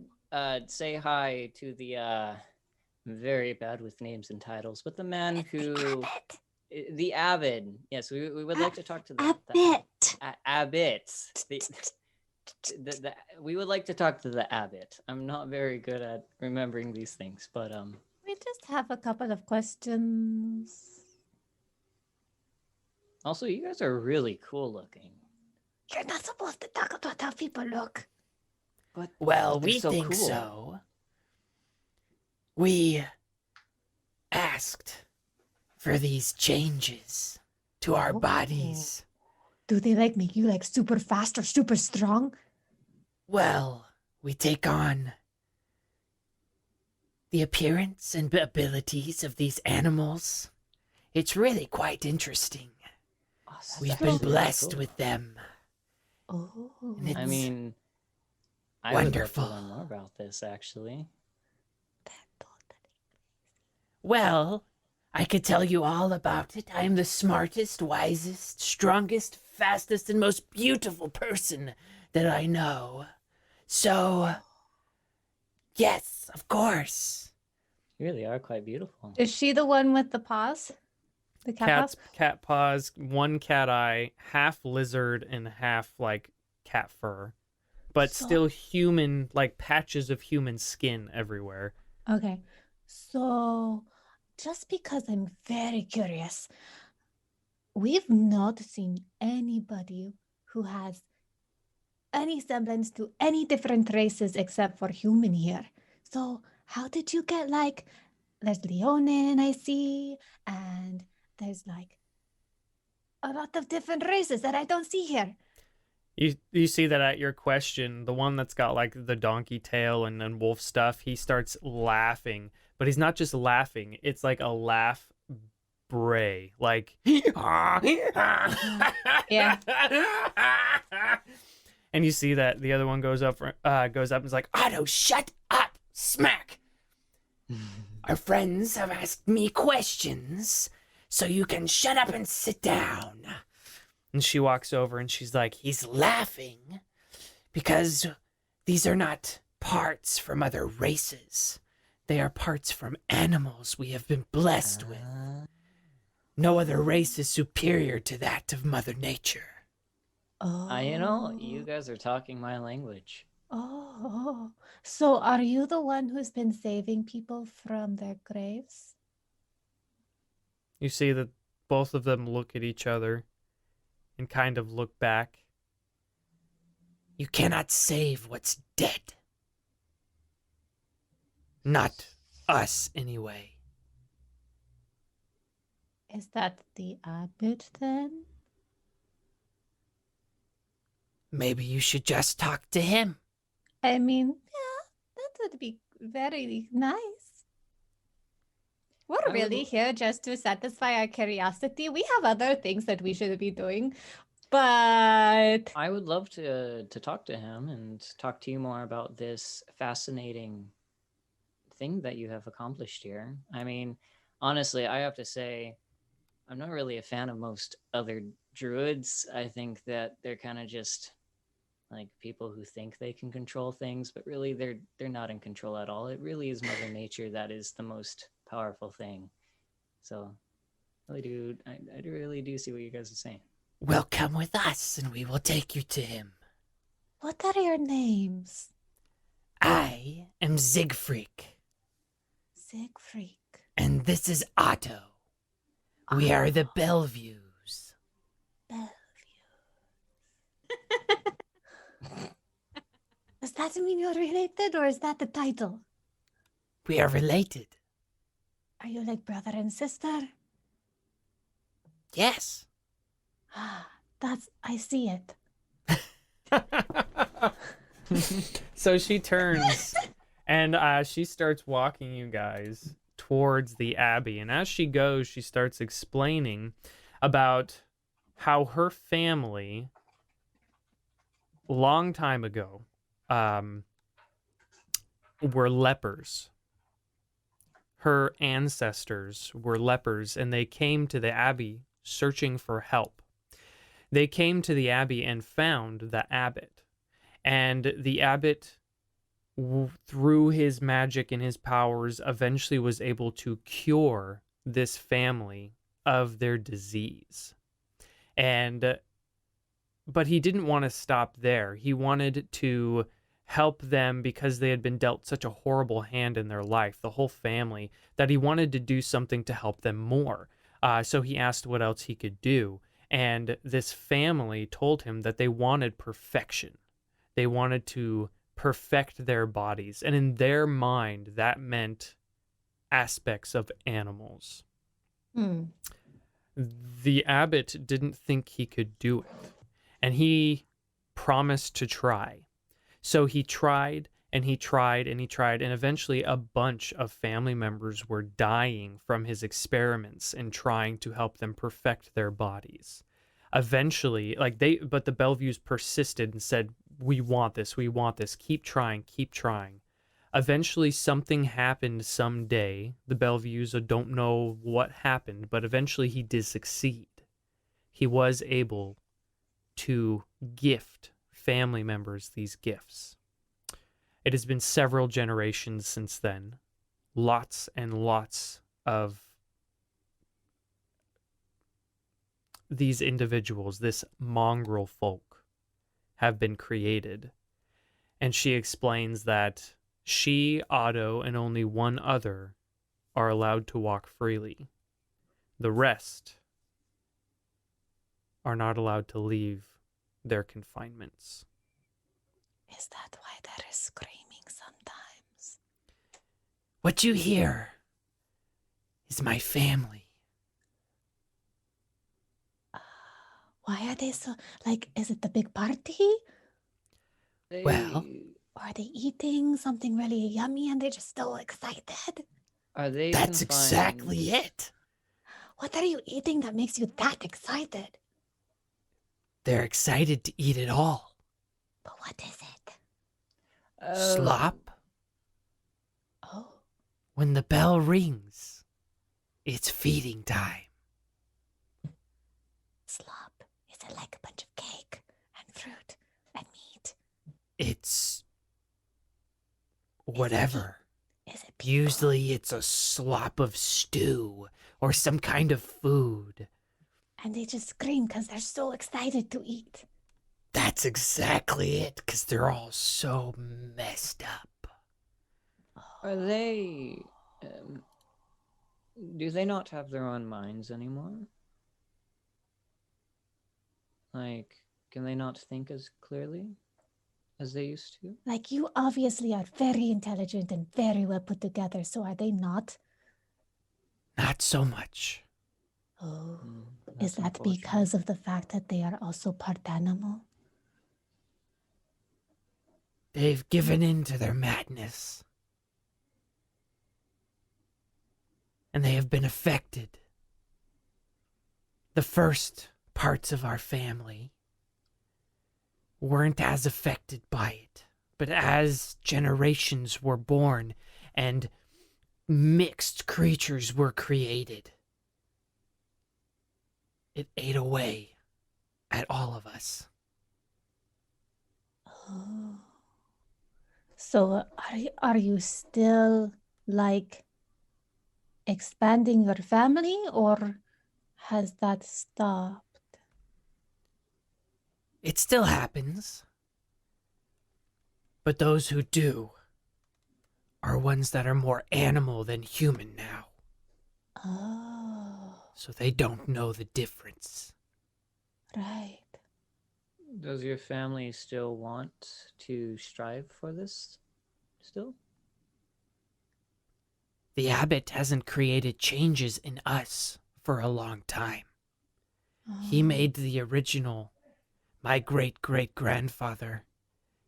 say hi to the I'm very bad with names and titles, but the man who the abbot. Yes, we would like to talk to the abbot. We would like to talk to the abbot. I'm not very good at remembering these things, but We just have a couple of questions. also you guys are really cool looking. You're not supposed to talk about how people look. But Well, they're we so think cool. so. We asked for these changes to our Oh. bodies. Do they like make you like super fast or super strong? Well, we take on the appearance and abilities of these animals. It's really quite interesting. Oh, that's We've actually been really blessed cool. with them. Oh. And I it's mean, I wonderful. would love to learn more about this actually. Well, I could tell you all about it. I am the smartest, wisest, strongest, fastest, and most beautiful person that I know. So, yes, of course. You really are quite beautiful. Is she the one with the paws? The cat Cat paws, one cat eye, half lizard and half like cat fur, but So- still human, like patches of human skin everywhere. paws? Okay. So, just because I'm very curious, we've not seen anybody who has any semblance to any different races except for human here. So, how did you get like, there's Leonin, I see, and there's like a lot of different races that I don't see here. You see that at your question, the one that's got like the donkey tail and then wolf stuff, he starts laughing, but he's not just laughing. It's like a laugh bray, like Yeah. And you see that the other one goes up and is like, "Otto, shut up, smack. Our friends have asked me questions, so you can shut up and sit down." And she walks over and she's like, "He's laughing because these are not parts from other races. They are parts from animals we have been blessed with. No other race is superior to that of Mother Nature." Oh. You know, you guys are talking my language. Oh. So are you the one who's been saving people from their graves? You see that both of them look at each other and kind of look back. "You cannot save what's dead. Not us, anyway." Is that the abbot then? Maybe you should just talk to him. I mean, yeah, that would be very nice. We're I would really l- here just to satisfy our curiosity. We have other things that we should be doing, but I would love to talk to him and talk to you more about this fascinating thing that you have accomplished here. I mean, honestly, I have to say, I'm not really a fan of most other druids. I think that they're kind of just like people who think they can control things, but really they're not in control at all. It really is Mother Nature that is the most powerful thing. So I really do see what you guys are saying. Well, come with us and we will take you to him. What are your names? I am Siegfried, Siegfried. and this is Otto. We are the Belleviews. Does that mean you're related, or is that the title? We are related. Are you like brother and sister? Yes. Ah, I see it. So she turns and she starts walking you guys towards the abbey. And as she goes, she starts explaining about how her family, long time ago, were lepers. Her ancestors were lepers, and they came to the abbey searching for help. They came to the abbey and found the abbot. And the abbot, through his magic and his powers, eventually was able to cure this family of their disease. But he didn't want to stop there. He wanted to help them because they had been dealt such a horrible hand in their life, the whole family, that he wanted to do something to help them more. So he asked what else he could do. And this family told him that they wanted perfection. They wanted to perfect their bodies. And in their mind, that meant aspects of animals. The abbot didn't think he could do it. And he promised to try. So he tried and he tried and he tried. And eventually a bunch of family members were dying from his experiments and trying to help them perfect their bodies. Eventually, but the Belleviews persisted and said, we want this, keep trying. Eventually, something happened someday. The Belleviews don't know what happened, but eventually he did succeed. He was able to gift family members these gifts. It has been several generations since then. Lots and lots of these individuals, this mongrel folk, have been created. And she explains that she, Otto, and only one other are allowed to walk freely. The rest are not allowed to leave their confinements. Is that why there is screaming sometimes? What you hear is my family. Why are they so, is it the big party? Well, Or are they eating something really yummy and they're just so excited? Are they That's confined- exactly it. What are you eating that makes you that excited? They're excited to eat it all. But what is it? Slop. Oh. When the bell rings, it's feeding time. Slop. Is it like a bunch of cake and fruit and meat? It's whatever. Is it people? Usually it's a slop of stew or some kind of food. And they just scream because they're so excited to eat. That's exactly it, because they're all so messed up. Are they... do they not have their own minds anymore? Can they not think as clearly as they used to? You obviously are very intelligent and very well put together, so are they not? Not so much. Oh. That's Is that unfortunate. because of the fact that they are also part animal? They've given in to their madness. And they have been affected. The first parts of our family weren't as affected by it. But as generations were born and mixed creatures were created, it ate away at all of us. Oh. So are you still like expanding your family, or has that stopped? It still happens. But those who do are ones that are more animal than human now. Oh, So they don't know the difference. right. Does your family still want to strive for this still? The abbot hasn't created changes in us for a long time. He Oh. made the original. My great-great-grandfather,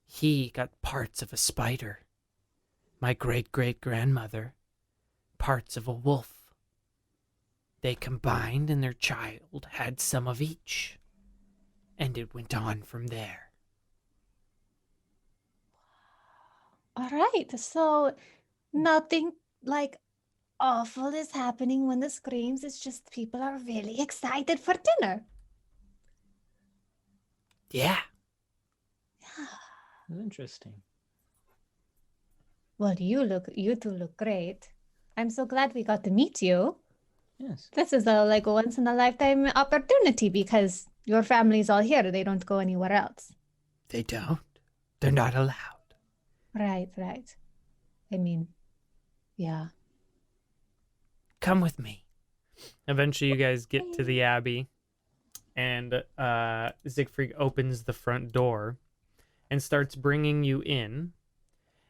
he got parts of a spider. My great-great-grandmother, parts of a wolf. They combined and their child had some of each. And it went on from there. All right. So nothing like awful is happening when the screams. It's just people are really excited for dinner. Yeah, Interesting. Well, you two look great. I'm so glad we got to meet you. Yes. This is a like once in a lifetime opportunity because your family's all here. They don't go anywhere else. they don't. They're not allowed. Right, right. I mean, yeah. Come with me. Eventually, you guys get to the abbey, and Siegfried opens the front door and starts bringing you in.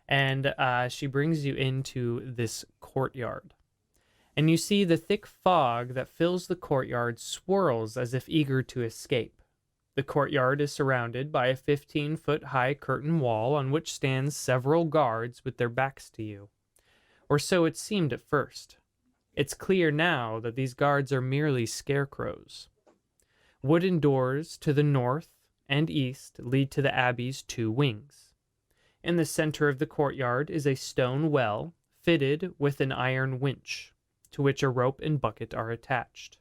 And she brings you into this courtyard. And you see the thick fog that fills the courtyard swirls as if eager to escape. The courtyard is surrounded by a 15-foot-high curtain wall on which stands several guards with their backs to you. Or so it seemed at first. It's clear now that these guards are merely scarecrows. Wooden doors to the north and east lead to the abbey's 2 wings. In the center of the courtyard is a stone well fitted with an iron winch, to which a rope and bucket are attached.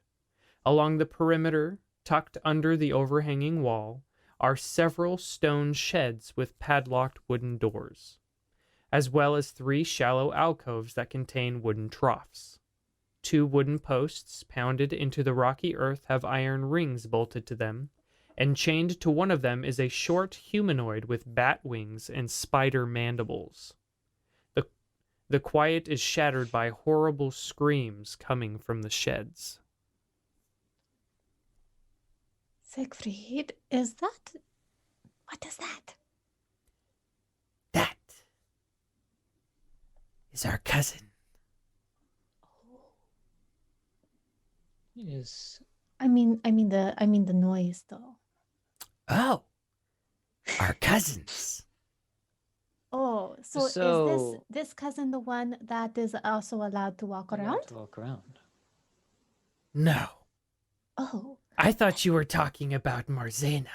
Along the perimeter, tucked under the overhanging wall, are several stone sheds with padlocked wooden doors, as well as 3 shallow alcoves that contain wooden troughs. 2 wooden posts pounded into the rocky earth have iron rings bolted to them, and chained to one of them is a short humanoid with bat wings and spider mandibles. The quiet is shattered by horrible screams coming from the sheds. Siegfried, is that? What is that? That is our cousin. Is I mean the noise though. Oh, our cousins. Oh, so is So- this cousin the one that is also allowed to walk around? to walk around. No, Oh, I thought you were talking about Marzena.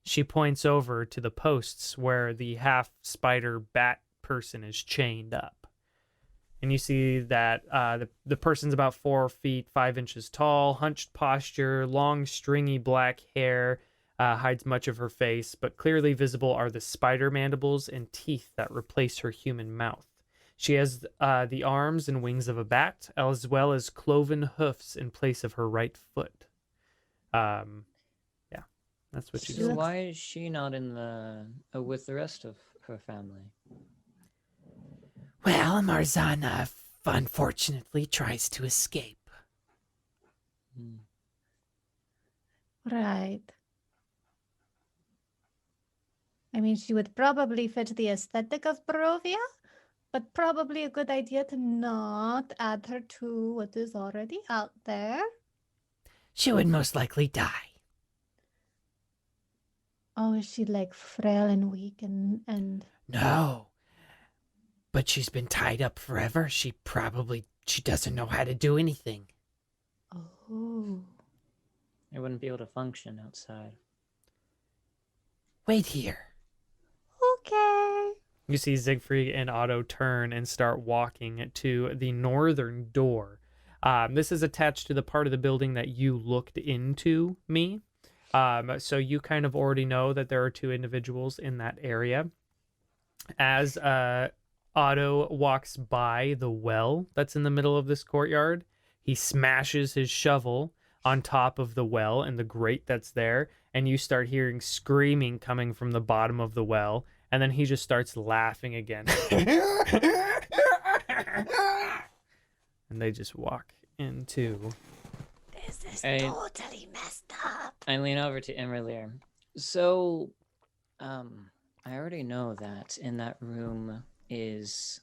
She points over to the posts where the half spider bat person is chained up. And you see that the person's about 4 feet 5 inches tall, hunched posture, long stringy black hair, hides much of her face, but clearly visible are the spider mandibles and teeth that replace her human mouth. She has the arms and wings of a bat, as well as cloven hoofs in place of her right foot. Yeah, that's what she So does. why is she not in the with the rest of her family? Well, Marzana unfortunately tries to escape. Hmm. right. I mean, she would probably fit the aesthetic of Barovia, but probably a good idea to not add her to what is already out there. She would most likely die. Oh, is she like frail and weak and No. But she's been tied up forever. She doesn't know how to do anything. oh. I wouldn't be able to function outside. Wait here. Okay. You see Siegfried and Otto turn and start walking to the northern door. This is attached to the part of the building that you looked into, me. So you kind of already know that there are two individuals in that area. As Otto walks by the well that's in the middle of this courtyard, he smashes his shovel on top of the well and the grate that's there, and you start hearing screaming coming from the bottom of the well, and then he just starts laughing again. And they just walk into... This is I- totally messed up. I lean over to imra'lyr. So, I already know that in that room is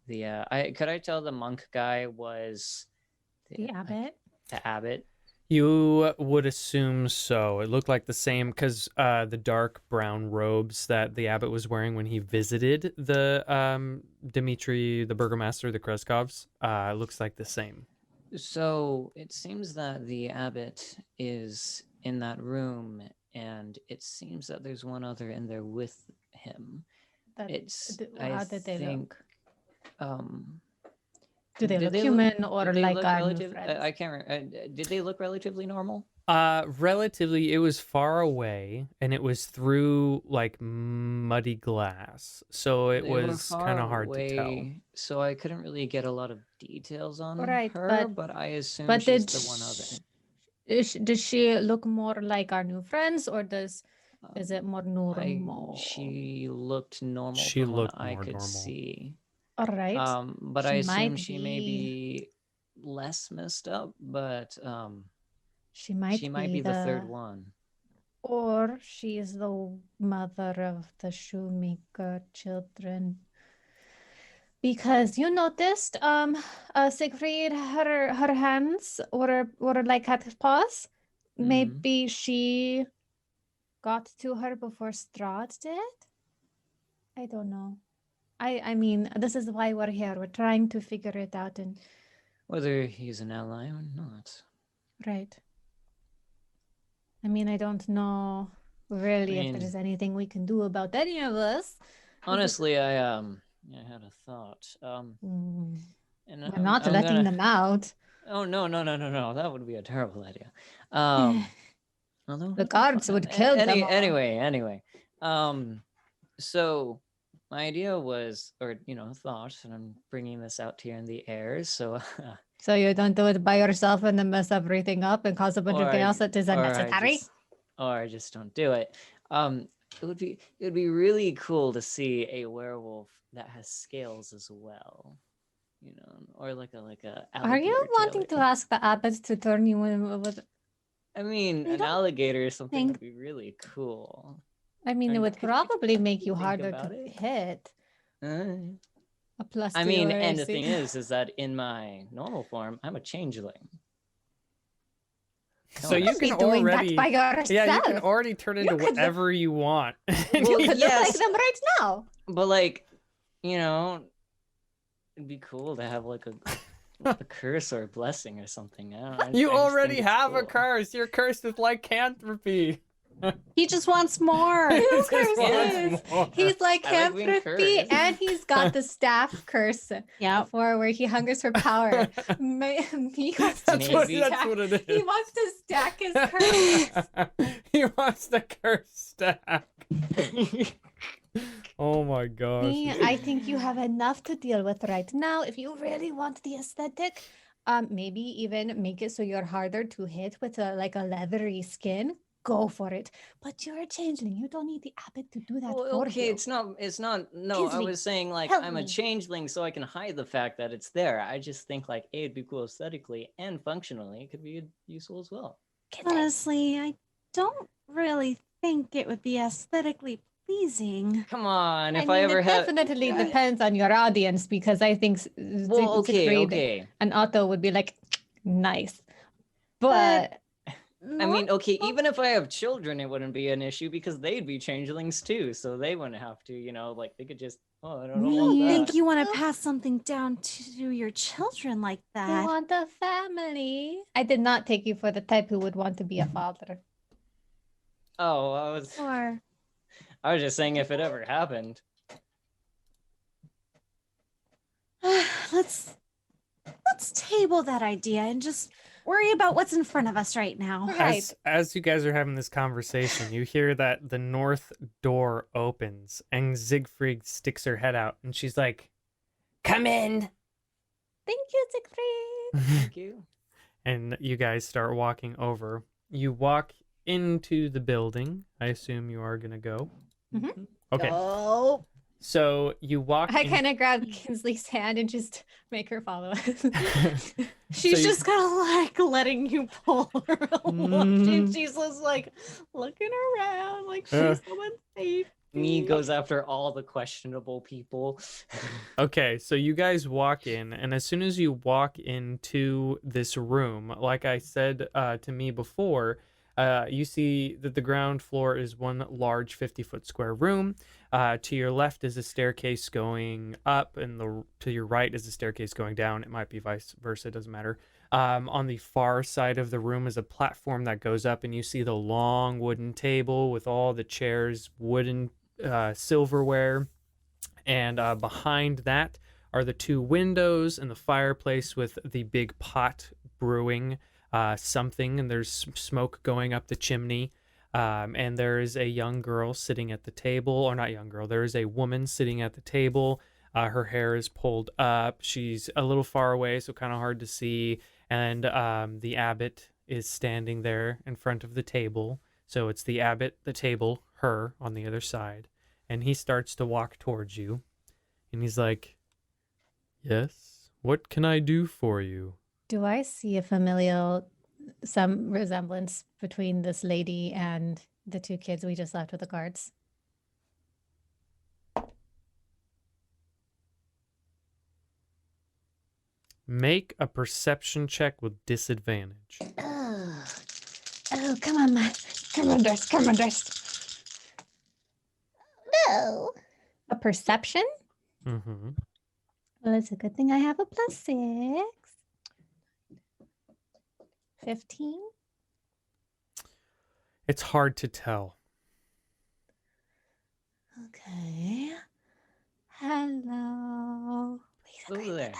the. Could I tell the monk guy was The abbot. the abbot? You would assume so. It looked like the same because the dark brown robes that the abbot was wearing when he visited the Dmitri, the burgomaster, the Kreskovs, looks like the same. So it seems that the abbot is in that room, and it seems that there's one other in there with him. How did they look? Do they did look they human or did they like look our new relative? friends? I can't. Did they look relatively normal? Relatively, it was far away, and it was through like muddy glass, so it They were was far kind of hard to tell. away, so I couldn't really get a lot of details on Right, her, but I assume but she's did the one other. Does she look more like our new friends, or is it more normal? She looked normal She from looked what I more could normal. see. All right. But She I assume might she may be less messed up, but she might she might be the third one. Or she is the mother of the shoemaker children. Because you noticed, Siegfried, her hands were like at his paws. Mhm. Maybe she got to her before Strahd did. I don't know. I mean, this is why we're here. We're trying to figure it out, and Whether he's an ally or not. right. I mean, I don't know really if mean- there's anything we can do about any of us. Honestly, I had a thought. Mm, And we're not I'm letting gonna... them out. Oh no! That would be a terrible idea. Although The guards would kill them all. Anyway. So my idea was, or thought, and I'm bringing this out here in the air. So, So you don't do it by yourself and then mess everything up and cause a bunch of chaos that is unnecessary? or I just don't do it. It would be really cool to see a werewolf that has scales as well. Or like a Are you alligator wanting tail. to ask the abbot to turn you in with? I mean, I an don't alligator or something would think- be really cool. I mean, it would Could you probably make you think harder about to it? hit. Uh, A plus I to mean, your and the AC. thing is that in my normal form, I'm a changeling. So you You'd be can doing already, that by yourself. yeah, you can already turn into could look- whatever you want. Well, You could look like yes. them right now. But like, it'd be cool to have like a curse or a blessing or something. I don't know, You I just already think it's have a cool. curse. You're cursed with lycanthropy. He just wants more. He just curse wants is. more. He's like I like being lycanthropy, cursed. and he's got the staff curse Yeah. for where he hungers for power. He wants to That's what, Maybe. that's what it is. He wants to stack his curse. He wants the curse stack. Oh my gosh. Me, I think you have enough to deal with right now. If you really want the aesthetic, maybe even make it so you're harder to hit with a leathery skin. Go for it. But you're a changeling. You don't need the abbot to do that Well, for okay, you. it's not. No, I Kinsley, was saying like help I'm a me. changeling, so I can hide the fact that it's there. I just think like it'd be cool aesthetically and functionally. It could be useful as well. Honestly, I don't really think it would be aesthetically pleasing. Come on, if I I mean, ever it had. definitely depends on your audience, because I think Well, okay, Siegfried okay. and Otto would be like, nice. But I mean, okay, even if I have children, it wouldn't be an issue because they'd be changelings too, so they wouldn't have to, like they could just. Oh, I don't I know. don't Yeah. think you want to pass something down to your children like you that. want a family. I did not take you for the type who would want to be a father. Oh, Or I was just saying if it ever happened. let's table that idea and just worry about what's in front of us right now. Right. As you guys are having this conversation, you hear that the north door opens and Siegfried sticks her head out and she's like, "Come in." Thank you, Siegfried. Thank you. And you guys start walking over. You walk into the building. I assume you are going to go. Mhm. Okay. Oh, So you walk I in- kind of grab Kinsley's hand and just make her follow us. she's you- just kind of like letting you pull her along. She's just like looking around, like she's someone safe. Me goes after all the questionable people. Okay, so you guys walk in, and as soon as you walk into this room, like I said to me before, you see that the ground floor is one large 50-foot square room. To your left is a staircase going up, and to your right is a staircase going down. It might be vice versa, it doesn't matter. On the far side of the room is a platform that goes up, and you see the long wooden table with all the chairs, wooden silverware. And behind that are the two windows and the fireplace with the big pot brewing something, and there's smoke going up the chimney. And there is a young girl sitting at the table, or not young girl, there is a woman sitting at the table. Her hair is pulled up. She's a little far away, so kind of hard to see. And the abbot is standing there in front of the table. So it's the abbot, the table, her on the other side. And he starts to walk towards you. And he's like, "Yes, what can I do for you?" Do I see some resemblance between this lady and the two kids we just left with the guards? Make a perception check with disadvantage. Oh, come on, man. Come on, Durst. No. A perception? Mm-hmm. Well, it's a good thing I have a +6. 15? It's hard to tell. Okay. Hello. Who's there?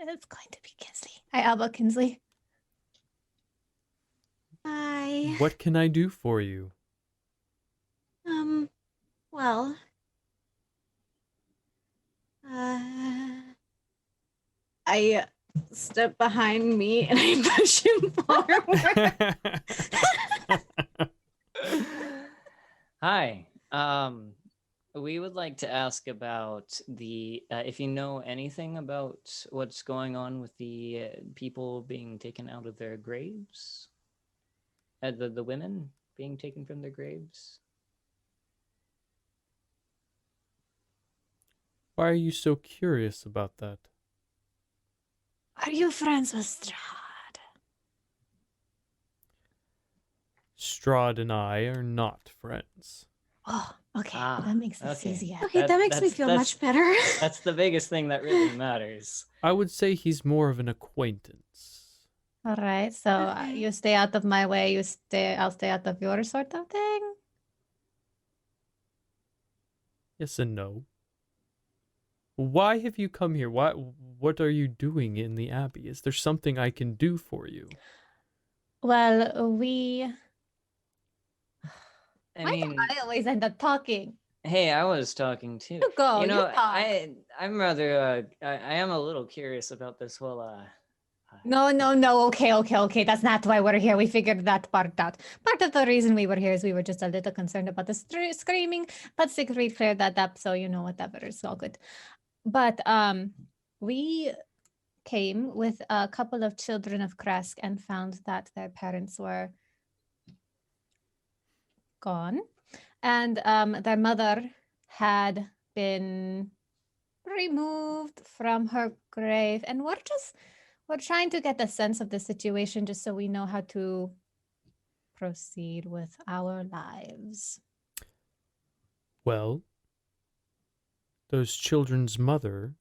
It's going to be Kinsley. Hi, Alba Kinsley. Hi. What can I do for you? Well, I step behind me and I push him forward. Hi. We would like to ask about the if you know anything about what's going on with the people being taken out of their graves, the women being taken from their graves. Why are you so curious about that? Are you friends with Strahd? Strahd and I are not friends. Oh, okay. Ah, that makes this okay. easier. Okay, that makes me feel much better. That's the biggest thing that really matters. I would say he's more of an acquaintance. All right. So Okay. you stay out of my way. I'll stay out of yours, sort of thing. Yes and no. Why have you come here? What are you doing in the Abbey? Is there something I can do for you? Well, I why do mean, I always end up talking? hey, I was talking too. You go. You know, you talk. I'm rather I am a little curious about this whole No. Okay. That's not why we're here. We figured that part out. Part of the reason we were here is we were just a little concerned about the screaming, but Siegfried cleared that up, so whatever, it's all good. But we came with a couple of children of Kresk and found that their parents were gone, and their mother had been removed from her grave, and we're trying to get a sense of the situation just so we know how to proceed with our lives. Well, those children's mother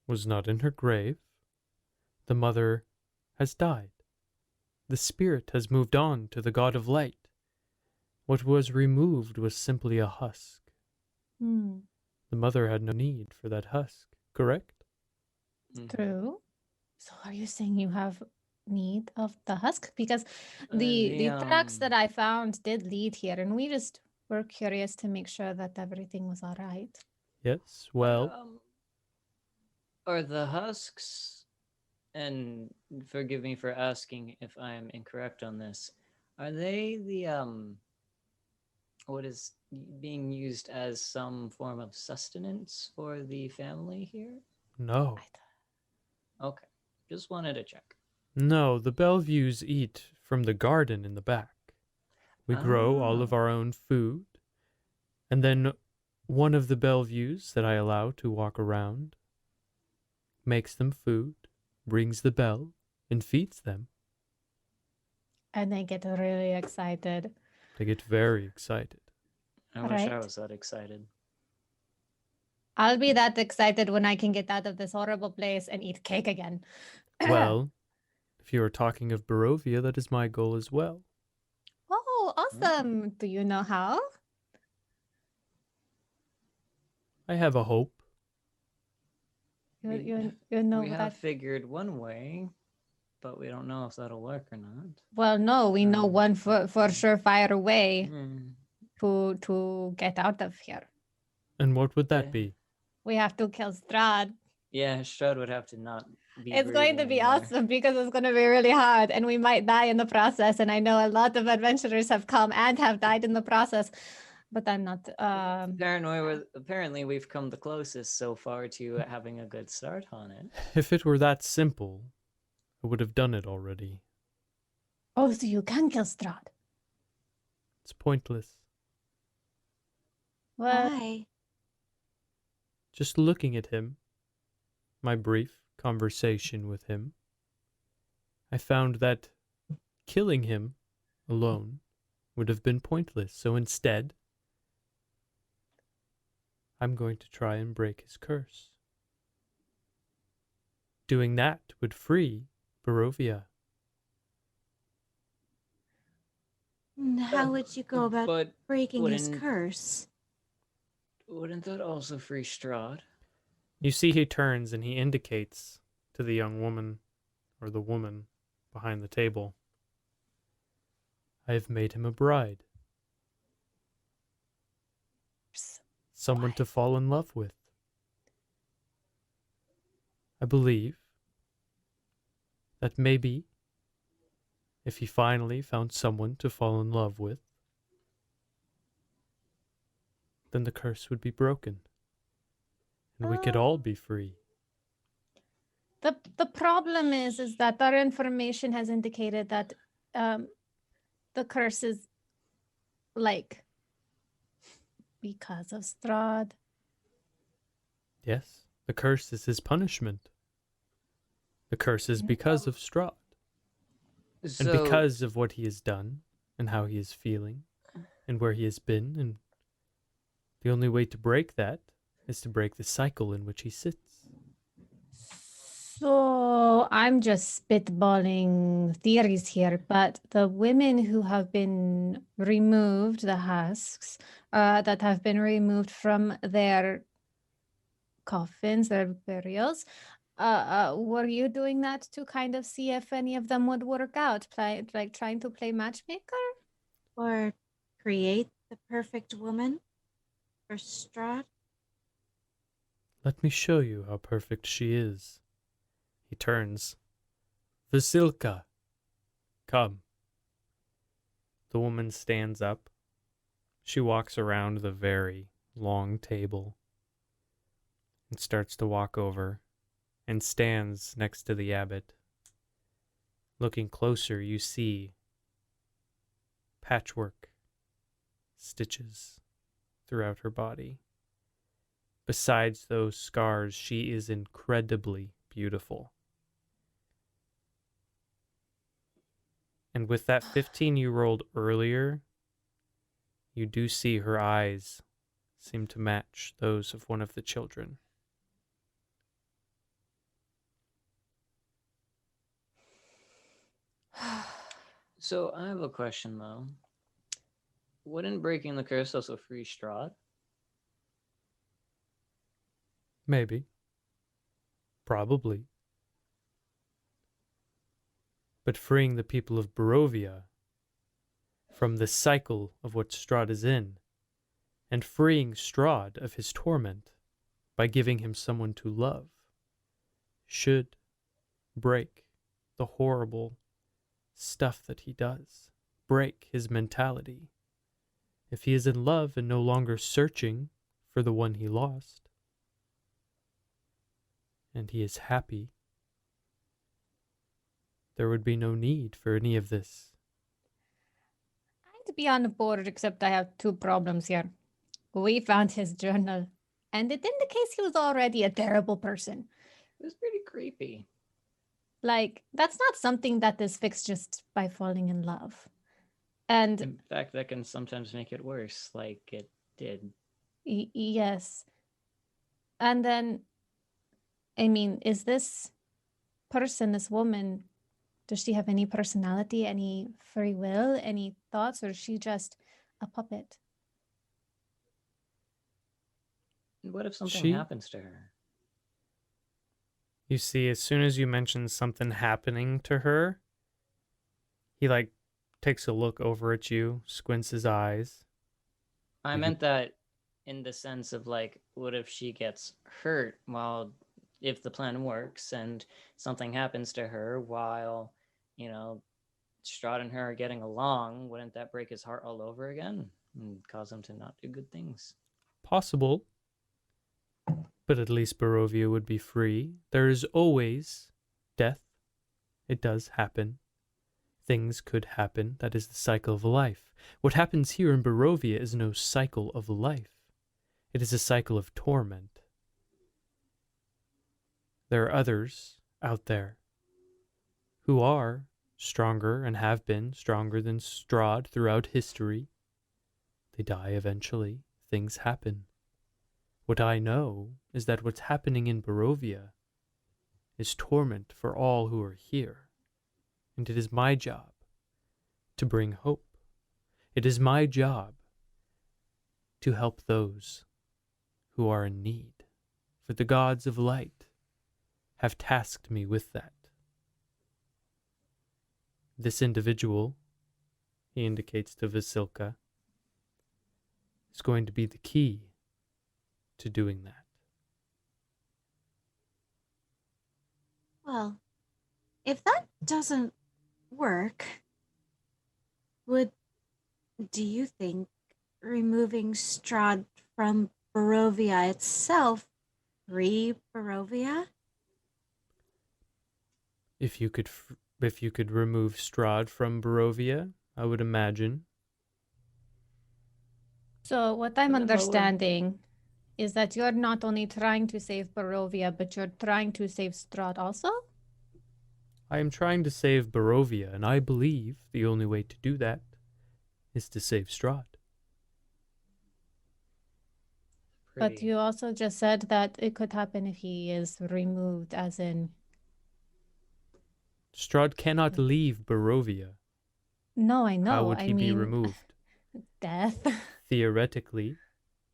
was not in her grave. The mother has died. The spirit has moved on to the God of Light. What was removed was simply a husk. Hmm. The mother had no need for that husk, correct? Mhm. True. So are you saying you have need of the husk? Because The the tracks that I found did lead here, and we just were curious to make sure that everything was all right. Yes, well, are the husks, and forgive me for asking if I am incorrect on this, are they the what is being used as some form of sustenance for the family here? no. Okay, just wanted to check. No, the Bellevues eat from the garden in the back. We grow all of Ah. our own food, and then one of the Bellevues that I allow to walk around makes them food, rings the bell, and feeds them. And they get really excited. They get very excited. I wish I Right. was that excited. I'll be that excited when I can get out of this horrible place and eat cake again. Well, if you are talking of Barovia, that is my goal as well. Oh, awesome. Do you know how? I have a hope. You know We have that. figured one way, but we don't know if that'll work or not. Well, no, we know one for surefire way Hmm. to get out of here. And what would that Yeah. be? We have to kill Strahd. Yeah, Strahd would have to not be. It's going to breathing be anymore. awesome because it's going to be really hard and we might die in the process. And I know a lot of adventurers have come and have died in the process, but I'm not. Apparently, we've come the closest so far to having a good start on it. If it were that simple, I would have done it already. Oh, so you can kill Strahd. It's pointless. Well, Why? Just looking at him, my brief conversation with him, I found that killing him alone would have been pointless. So instead, I'm going to try and break his curse. Doing that would free Barovia. And how would you go about But breaking his wouldn't- curse? Wouldn't that also free Strahd? You see, he turns and he indicates to the young woman, or the woman behind the table, I have made him a bride. Someone to fall in love with. I believe that maybe if he finally found someone to fall in love with, then the curse would be broken. And we could all be free. the problem is that our information has indicated that the curse is like because of Strahd. Yes, the curse is his punishment. The curse is because of Strahd. And So, because of what he has done, and how he is feeling, and where he has been, and the only way to break that is to break the cycle in which he sits. So I'm just spitballing theories here, but the women who have been removed, the husks, that have been removed from their coffins, their burials, were you doing that to kind of see if any of them would work out, like trying to play matchmaker? Or create the perfect woman for Strahd? Let me show you how perfect she is. He turns. Vasilka, come. The woman stands up. She walks around the very long table and starts to walk over and stands next to the abbot. Looking closer, you see patchwork stitches throughout her body. Besides those scars, she is incredibly beautiful. And with that 15 you rolled earlier, you do see her eyes seem to match those of one of the children. so I have a question though. Wouldn't breaking the curse also free Strahd? Maybe. Probably. but freeing the people of Barovia from the cycle of what Strahd is in, and freeing Strahd of his torment by giving him someone to love, should break the horrible stuff that he does, break his mentality. If he is in love and no longer searching for the one he lost, and he is happy, there would be no need for any of this. I'd be on board, except I have two problems here. We found his journal, and it indicates he was already a terrible person. It was pretty creepy. Like, that's not something that is fixed just by falling in love. And In fact, that can sometimes make it worse, like it did. yes. And then, I mean, is this person, this woman, does she have any personality, any free will, any thoughts, or is she just a puppet? What if something She- happens to her? You see, as soon as you mention something happening to her, he like takes a look over at you, squints his eyes. I Mhm. meant that in the sense of like, what if she gets hurt while, if the plan works and something happens to her while, Strahd and her are getting along, wouldn't that break his heart all over again and cause him to not do good things? Possible. But at least Barovia would be free. There is always death. It does happen. Things could happen. That is the cycle of life. What happens here in Barovia is no cycle of life. It is a cycle of torment. There are others out there who are stronger and have been stronger than Strahd throughout history. They die eventually. Things happen. What I know is that what's happening in Barovia is torment for all who are here. And it is my job to bring hope. It is my job to help those who are in need. For the gods of light have tasked me with that. This individual, he indicates to Vasilka, is going to be the key to doing that. Well, if that doesn't work, do you think removing Strahd from Barovia itself free Barovia? If you could remove Strahd from Barovia, I would imagine. So what I'm And then what would- understanding is that you're not only trying to save Barovia, but you're trying to save Strahd also? I am trying to save Barovia, and I believe the only way to do that is to save Strahd. But Pretty. you also just said that it could happen if he is removed, as in... Strahd cannot leave Barovia. No, I know. How would I he be mean, removed? death. Theoretically,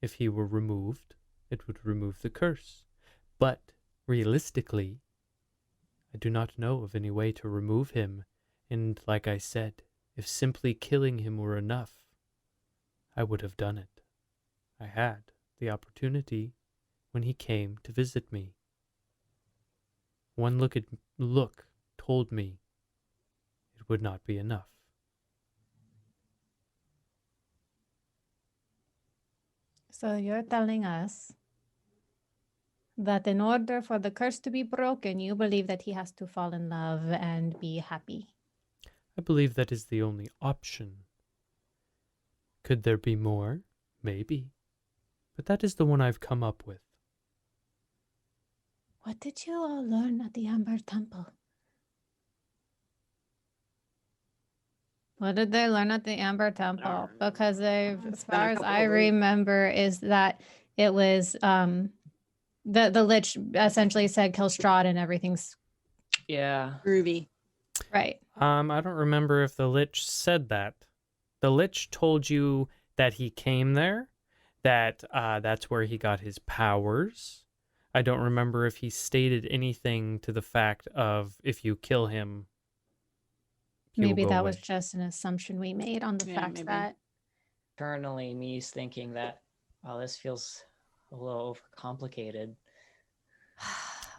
if he were removed, it would remove the curse. But realistically, I do not know of any way to remove him, and like I said, if simply killing him were enough, I would have done it. I had the opportunity when he came to visit me. One look told me it would not be enough. So you're telling us that in order for the curse to be broken, you believe that he has to fall in love and be happy. I believe that is the only option. Could there be more? Maybe. But that is the one I've come up with. What did you all learn at the Amber Temple? What did they learn at the Amber Temple? Because as far as I remember, is that it was the Lich essentially said kill Strahd and everything's Yeah. Groovy. right. I don't remember if the Lich said that. The Lich told you that he came there, that that's where he got his powers. I don't remember if he stated anything to the fact of if you kill him, he will Maybe go that away. was just an assumption we made on the Yeah, fact maybe. that Internally, me's thinking that, oh, this feels a little overcomplicated.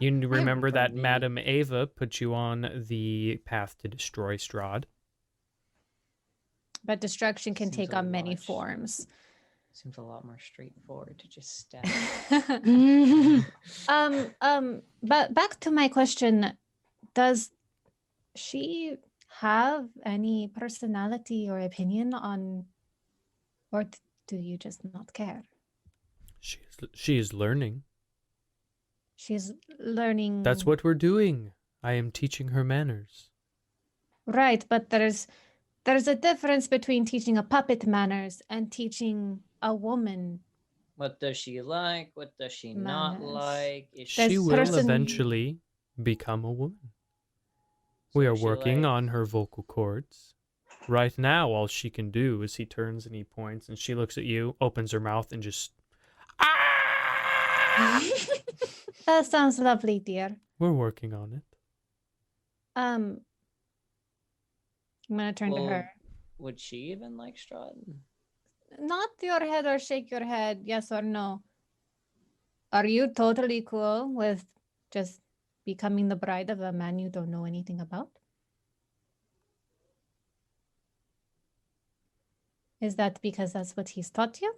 You remember For that me. Madame Ava put you on the path to destroy Strahd. but destruction can Seems take a on many lot. forms. Seems a lot more straightforward to just stab. But back to my question, does she have any personality or opinion on, or do you just not care? She is learning. She's learning. That's what we're doing. I am teaching her manners. Right, but there's a difference between teaching a puppet manners and teaching a woman. What does she like? What does she not Manners. like? Is She This will person- eventually become a woman. So We are is she working like- on her vocal cords. Right now, all she can do is he turns and he points, and she looks at you, opens her mouth, and just... Ah! That sounds lovely, dear. We're working on it. I'm gonna turn to Well, her. Would she even like Strahd? Nod your head or shake your head, yes or no. Are you totally cool with just becoming the bride of a man you don't know anything about? Is that because that's what he's taught you?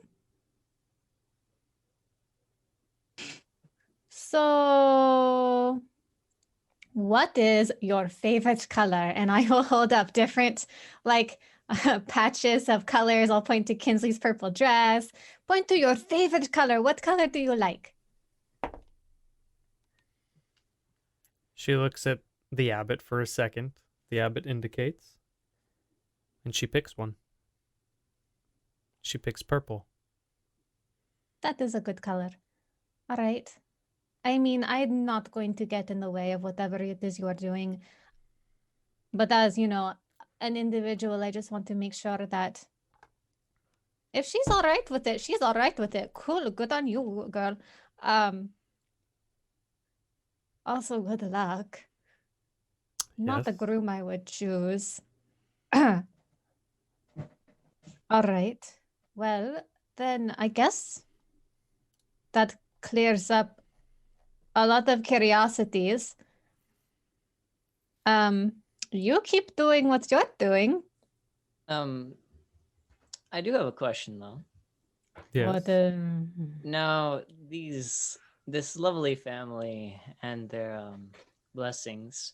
So, what is your favorite color? And I will hold up different, like, patches of colors. I'll point to Kinsley's purple dress. Point to your favorite color. What color do you like? She looks at the abbot for a second. The abbot indicates. And she picks one. She picks purple. That is a good color. All right. I mean, I'm not going to get in the way of whatever it is you are doing. But as, you know, an individual, I just want to make sure that if she's all right with it, she's all right with it. Cool. Good on you, girl. Also, good luck. Not the Yes. groom I would choose. All right. Well, then I guess that clears up a lot of curiosities. You keep doing what you're doing. I do have a question though. Yes. What, Now, this lovely family and their blessings,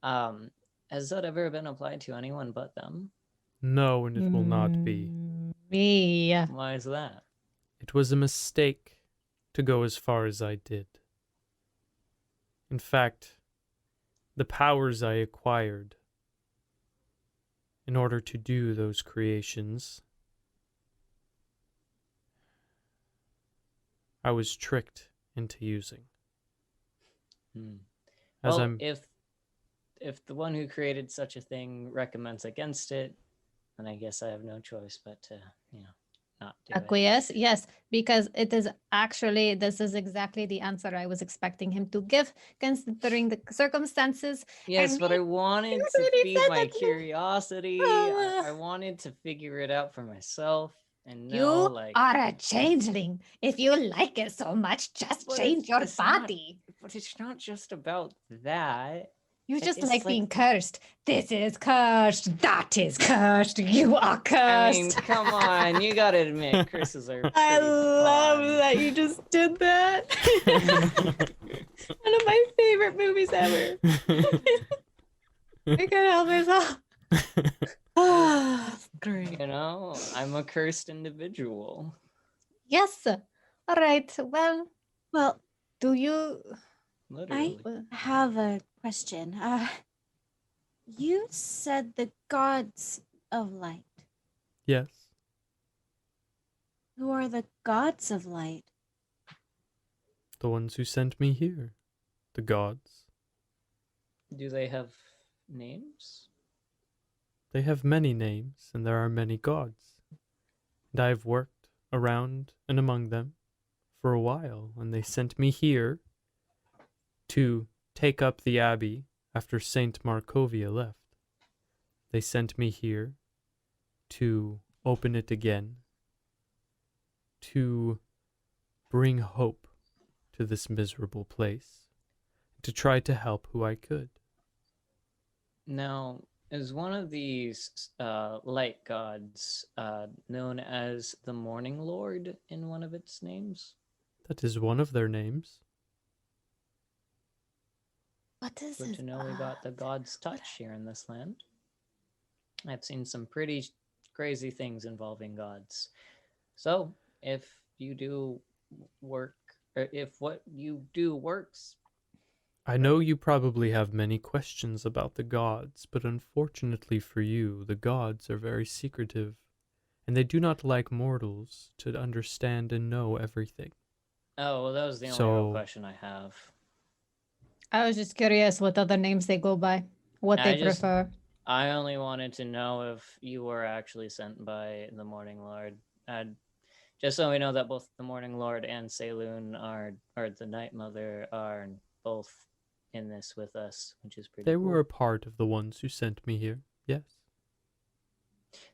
has that ever been applied to anyone but them? No, and it will not be. Me. Why is that? It was a mistake to go as far as I did. In fact, the powers I acquired in order to do those creations, I was tricked into using. As Well, I'm if the one who created such a thing recommends against it, then I guess I have no choice but to, not do it. Acquiesce? Yes, because it is actually, this is exactly the answer I was expecting him to give, considering the circumstances. Yes, And but me- I wanted you to really feed said my that you- curiosity. I wanted to figure it out for myself and know, You like. are a changeling. If you like it so much, just But change your it's not- body. But it's not just about that. You It- just it's like like- being cursed. This is cursed. That is cursed. You are cursed. I mean, come on, you gotta admit, curses are. I pretty love fun. that you just did that. One of my favorite movies ever. I can't help myself. Ah, great. You know, I'm a cursed individual. Yes. All right. Well, Well, do you? Literally. I have a question. You said the gods of light. yes. Who are the gods of light? The ones who sent me here. The gods. Do they have names? They have many names, and there are many gods. And I have worked around and among them for a while, and they sent me here to take up the abbey after Saint Markovia left. They sent me here to open it again, to bring hope to this miserable place, to try to help who I could. Now, is one of these light gods known as the Morning Lord in one of its names? That is one of their names. What is Good his, to know we got the god's touch here in this land. I've seen some pretty crazy things involving gods. So, if you do work, or if what you do works, I know you probably have many questions about the gods, but unfortunately for you, the gods are very secretive, and they do not like mortals to understand and know everything. oh, well, that was the only real question I have. I was just curious what other names they go by, what they prefer. I only wanted to know if you were actually sent by the Morning Lord. Just so we know that both the Morning Lord and Saloon or the Night Mother are both in this with us, which is pretty They cool. were a part of the ones who sent me here, yes.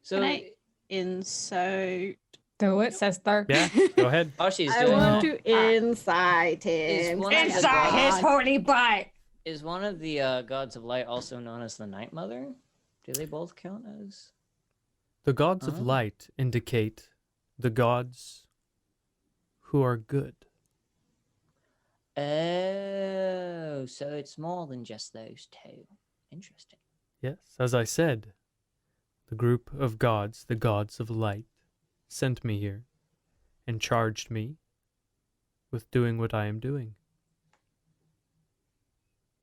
So, Can I insert? Do it, sister. Yeah, go ahead. while she's I doing want that, to incite Is him. one of the Inside his gods- holy butt. is one of the gods of light also known as the Night Mother? Do they both count as? The gods of Oh. light indicate the gods who are good. Oh, so it's more than just those two. Interesting. Yes, as I said, the group of gods, the gods of light, sent me here and charged me with doing what I am doing.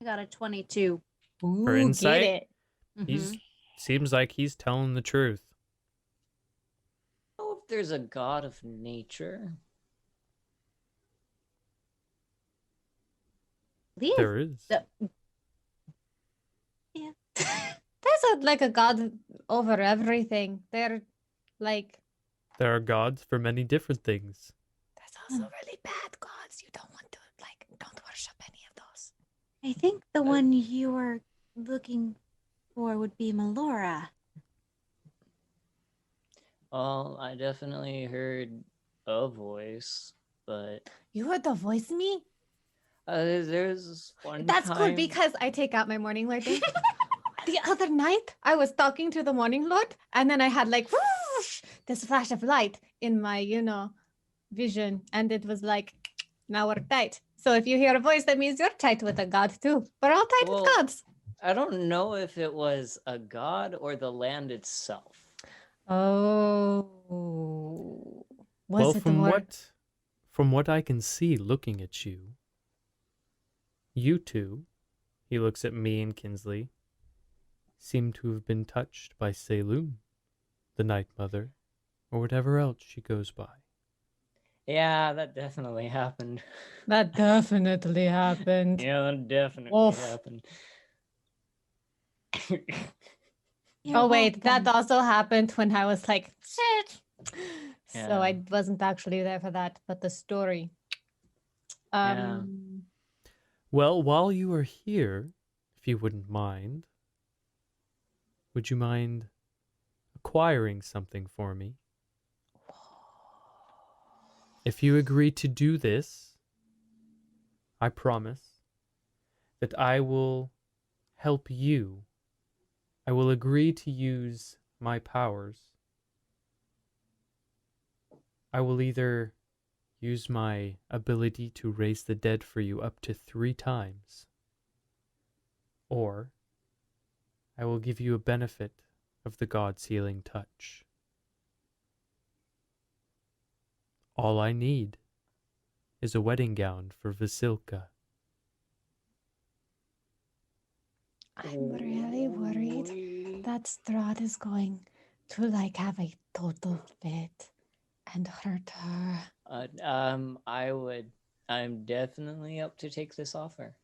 I got a 22. For insight, Get it. He's Mhm. seems like he's telling the truth. Oh, if there's a god of nature. Leave. There is. Yeah. There's like a god over everything. They're like, There are gods for many different things. there's also really bad gods. You don't want to, like, don't worship any of those. I think the one you were looking for would be Melora. Well, I definitely heard a voice, but You heard the voice me? there's one That's time... cool because I take out my morning lord thing. The other night, I was talking to the morning lord, and then I had like whoosh, this flash of light in my, vision, and it was like, now we're tight. So if you hear a voice, that means you're tight with a god too. We're all tight with Well, gods. I don't know if it was a god or the land itself. Oh, was Well, it the more? from what I can see looking at you, you two, he looks at me and Kinsley, seem to have been touched by Saloon, the Night Mother, or whatever else she goes by. Yeah, that definitely happened. That definitely happened. Yeah, that definitely Oof. happened. You're Oh wait, that welcome. also happened when I was like, shit. Yeah. So I wasn't actually there for that, but the story. Yeah. Well, while you are here, if you wouldn't mind, would you mind acquiring something for me? If you agree to do this, I promise that I will help you. I will agree to use my powers. I will either use my ability to raise the dead for you up to 3 times, or I will give you a benefit of the god's healing touch. All I need is a wedding gown for Vasilka. I'm really worried that Strahd is going to like have a total fit and hurt her. I'm definitely up to take this offer.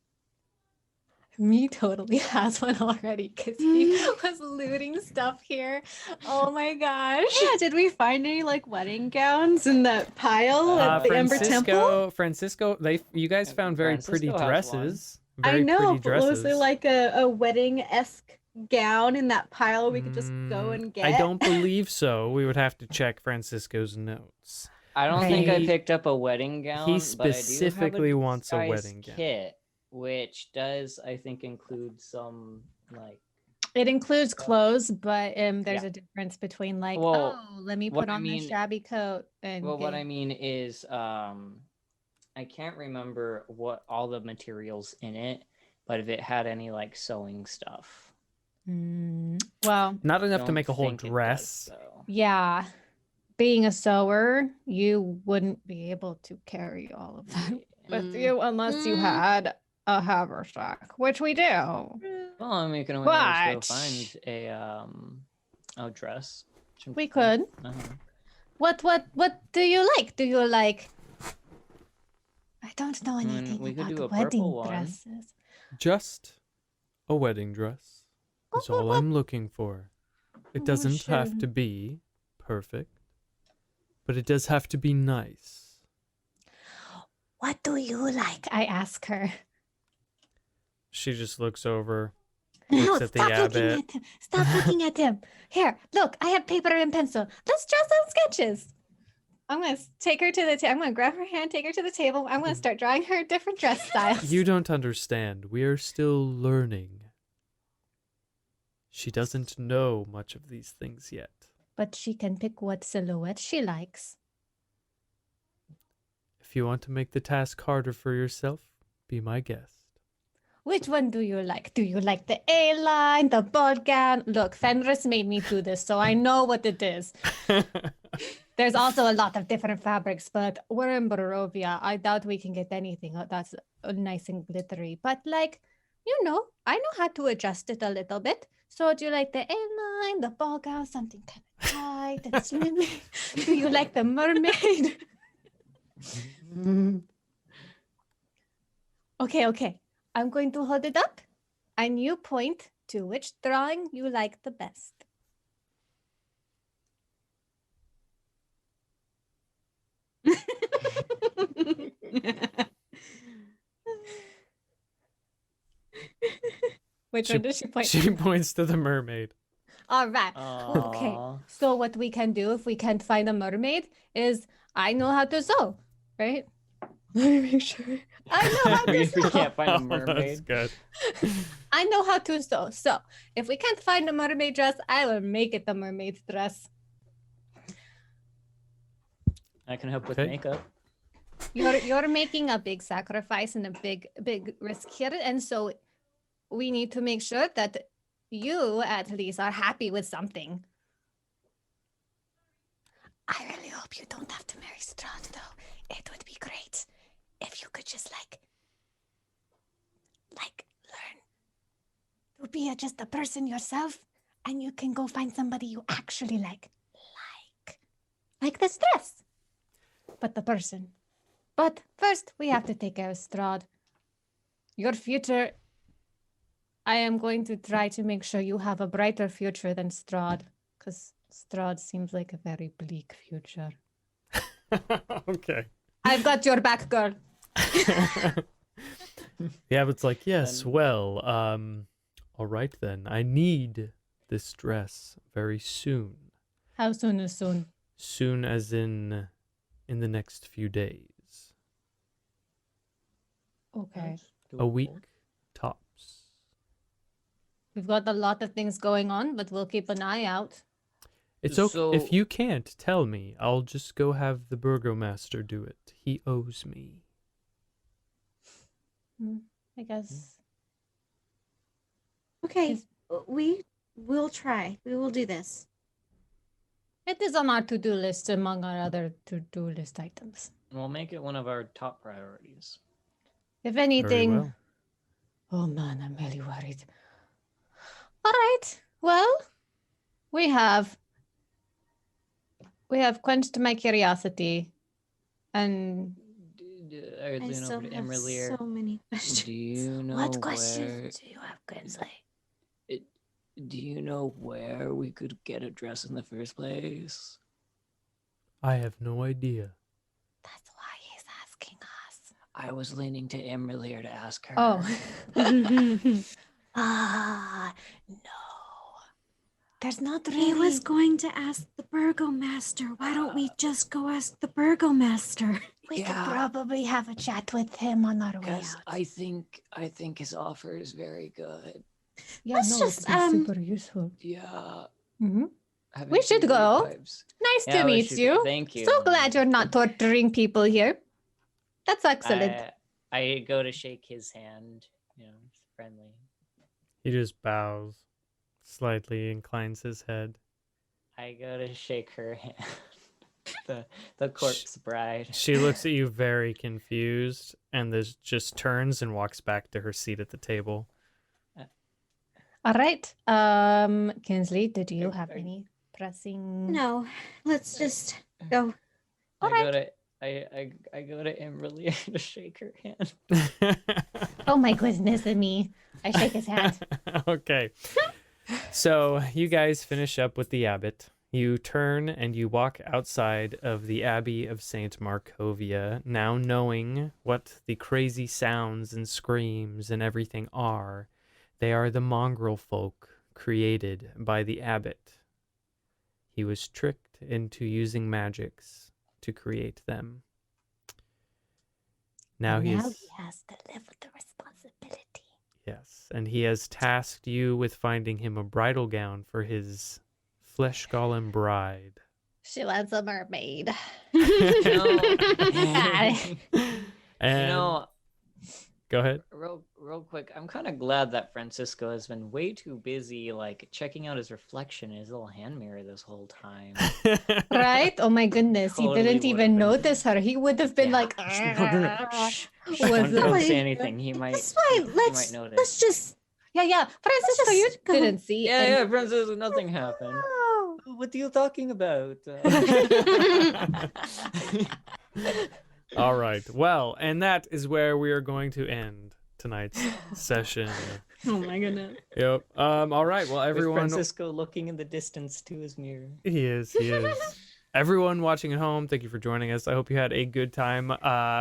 Me totally has one already because he was looting stuff here. Oh my gosh. Yeah, did we find any like wedding gowns in that pile at the Ember Temple? Francisco, you guys found very Francisco pretty has dresses. I Very know, pretty but was dresses. there like a wedding-esque gown in that pile we could just go and get? I don't believe so. We would have to check Francisco's notes. I don't think I He- picked up a wedding gown. specifically but I do have a wants a disguise wedding gown. kit, which does, I think, include some like. It includes clothes, but there's Yeah. a difference between like, Well, oh, let me what put I on this mean- shabby coat and Well, what get- I mean is, I can't remember what all the materials in it, but if it had any like sewing stuff. well, Not enough to Don't make a whole think it does, dress. though. yeah. Being a sewer, you wouldn't be able to carry all of that with you unless you had a haversack, which we do. Well, I mean, we can always go But- find a dress. We could. What do you like? Do you like? I don't know mean, anything we could about do a wedding purple one. dresses. Just a wedding dress is all I'm looking for. It doesn't have sure. to be perfect, but it does have to be nice. What do you like? I ask her. She just looks over, No, looks at the stop looking abbot. at him. Stop looking at him. Here, look, I have paper and pencil. Let's draw some sketches. I'm gonna take her to the table. I'm gonna grab her hand, take her to the table. I'm gonna start drawing her different dress styles. You don't understand. We are still learning. She doesn't know much of these things yet. But she can pick what silhouette she likes. If you want to make the task harder for yourself, be my guest. Which one do you like? Do you like the A-line, the ball gown? Look, Fenris made me do this, so I know what it is. There's also a lot of different fabrics, but we're in Barovia. I doubt we can get anything that's nice and glittery. But like, I know how to adjust it a little bit. So do you like the A-line, the ball gown, something kind of tight and slim? Do you like the mermaid? Okay. I'm going to hold it up, and you point to which drawing you like the best. Which one does she point She to? points to the mermaid. All right. Okay. Aw. So what we can do if we can't find a mermaid is I know how to sew, right? Let me make sure. I know how to If we sew. can't find a Oh, that's mermaid. good. I know how to sew. So if we can't find a mermaid dress, I will make it a mermaid dress. I can help with Okay. makeup. You're making a big sacrifice and a big risk here, and so we need to make sure that you at least are happy with something. I really hope you don't have to marry Strahd, though. It would be great if you could just like learn to be just a person yourself, and you can go find somebody you actually like this dress, but the person. But first, we have to take care of Strahd. Your future, I am going to try to make sure you have a brighter future than Strahd, because Strahd seems like a very bleak future. Okay. I've got your back, girl. Yeah, but it's like, yes, Then- well, all right then. I need this dress very soon. How soon is soon? Soon as in the next few days. Okay. A week tops. We've got a lot of things going on, but we'll keep an eye out. It's okay. So- If you can't tell me, I'll just go have the burgomaster do it. He owes me. I guess. Okay, Is- we will try. We will do this. It is on our to-do list among our other to-do list items. We'll make it one of our top priorities. If Very anything, well. oh man, I'm really worried. All right. Well, we have quenched my curiosity, and I Arlene still over to have imra'lyr. so many questions. Do you know what where? questions do you have, Grinsley? Do you know where we could get a dress in the first place? I have no idea. That's why he's asking us. I was leaning to imra'lyr to ask her. Oh. Ah, no. There's not He really. was going to ask the burgomaster. Why don't we just go ask the burgomaster? We could Yeah. probably have a chat with him on our way Because out. I think his offer is very good. Yeah, Let's no, just, it'd be super useful. Yeah. Mhm. having We should some good go. vibes. Nice Yeah, to we meet should- you. Thank you. So glad you're not torturing people here. That's excellent. I go to shake his hand. It's friendly. He just bows, slightly inclines his head. I go to shake her hand. the corpse bride. She looks at you very confused and this just turns and walks back to her seat at the table. All right. Kinsley, did you have any pressing? No, let's just go. I go to I go to imra'lyr to shake her hand. Oh my goodness me. I shake his hand. Okay. So you guys finish up with the abbot. You turn and you walk outside of the Abbey of St. Markovia, now knowing what the crazy sounds and screams and everything are. They are the mongrel folk created by the abbot. He was tricked into using magics to create them. Now And he now is... he has to live with the responsibility. Yes, and he has tasked you with finding him a bridal gown for his flesh golem bride. She wants a mermaid. And go ahead. Real quick, I'm kind of glad that Francisco has been way too busy checking out his reflection in his little hand mirror this whole time. Right? Oh my goodness. Totally He didn't would've even been- notice her. He would have been Yeah. like, Shh, Was don't it- say anything. He might. That's why he let's might notice. let's just yeah. Francisco, you just go. didn't see. Yeah, Francisco. Nothing happened. Oh. What are you talking about? All right. Well, and that is where we are going to end tonight's session. Oh my goodness. Yep. All right. Well, With everyone. Francisco looking in the distance to his mirror. He is. Everyone watching at home, thank you for joining us. I hope you had a good time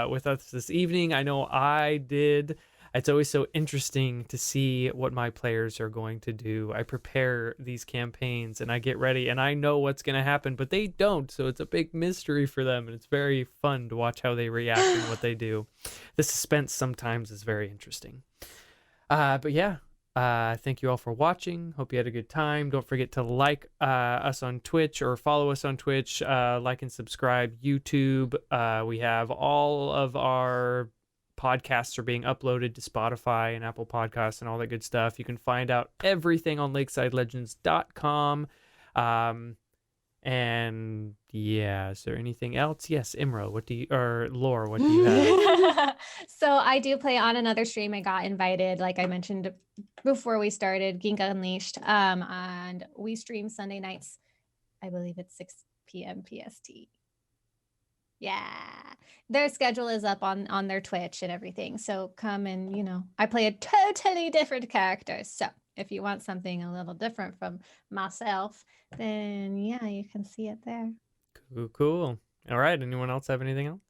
with us this evening. I know I did. It's always so interesting to see what my players are going to do. I prepare these campaigns and I get ready and I know what's going to happen, but they don't. So it's a big mystery for them and it's very fun to watch how they react and what they do. The suspense sometimes is very interesting. But yeah. Thank you all for watching. Hope you had a good time. Don't forget to like us on Twitch or follow us on Twitch. Like and subscribe. YouTube. We have all of our podcasts are being uploaded to Spotify and Apple Podcasts and all that good stuff. You can find out everything on lakesidelegends.com. And yeah, is there anything else? Yes, Imra, Lore, what do you have? So I do play on another stream. I got invited, like I mentioned before we started, Geek Unleashed. And we stream Sunday nights. I believe it's 6 PM PST. Yeah. Their schedule is up on their Twitch and everything. So come and, I play a totally different character. So if you want something a little different from myself, then yeah, you can see it there. Cool. All right. Anyone else have anything else?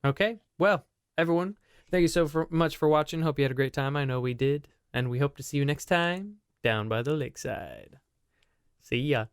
Okay. Well, everyone, thank you so much for watching. Hope you had a great time. I know we did. And we hope to see you next time down by the lakeside. See ya.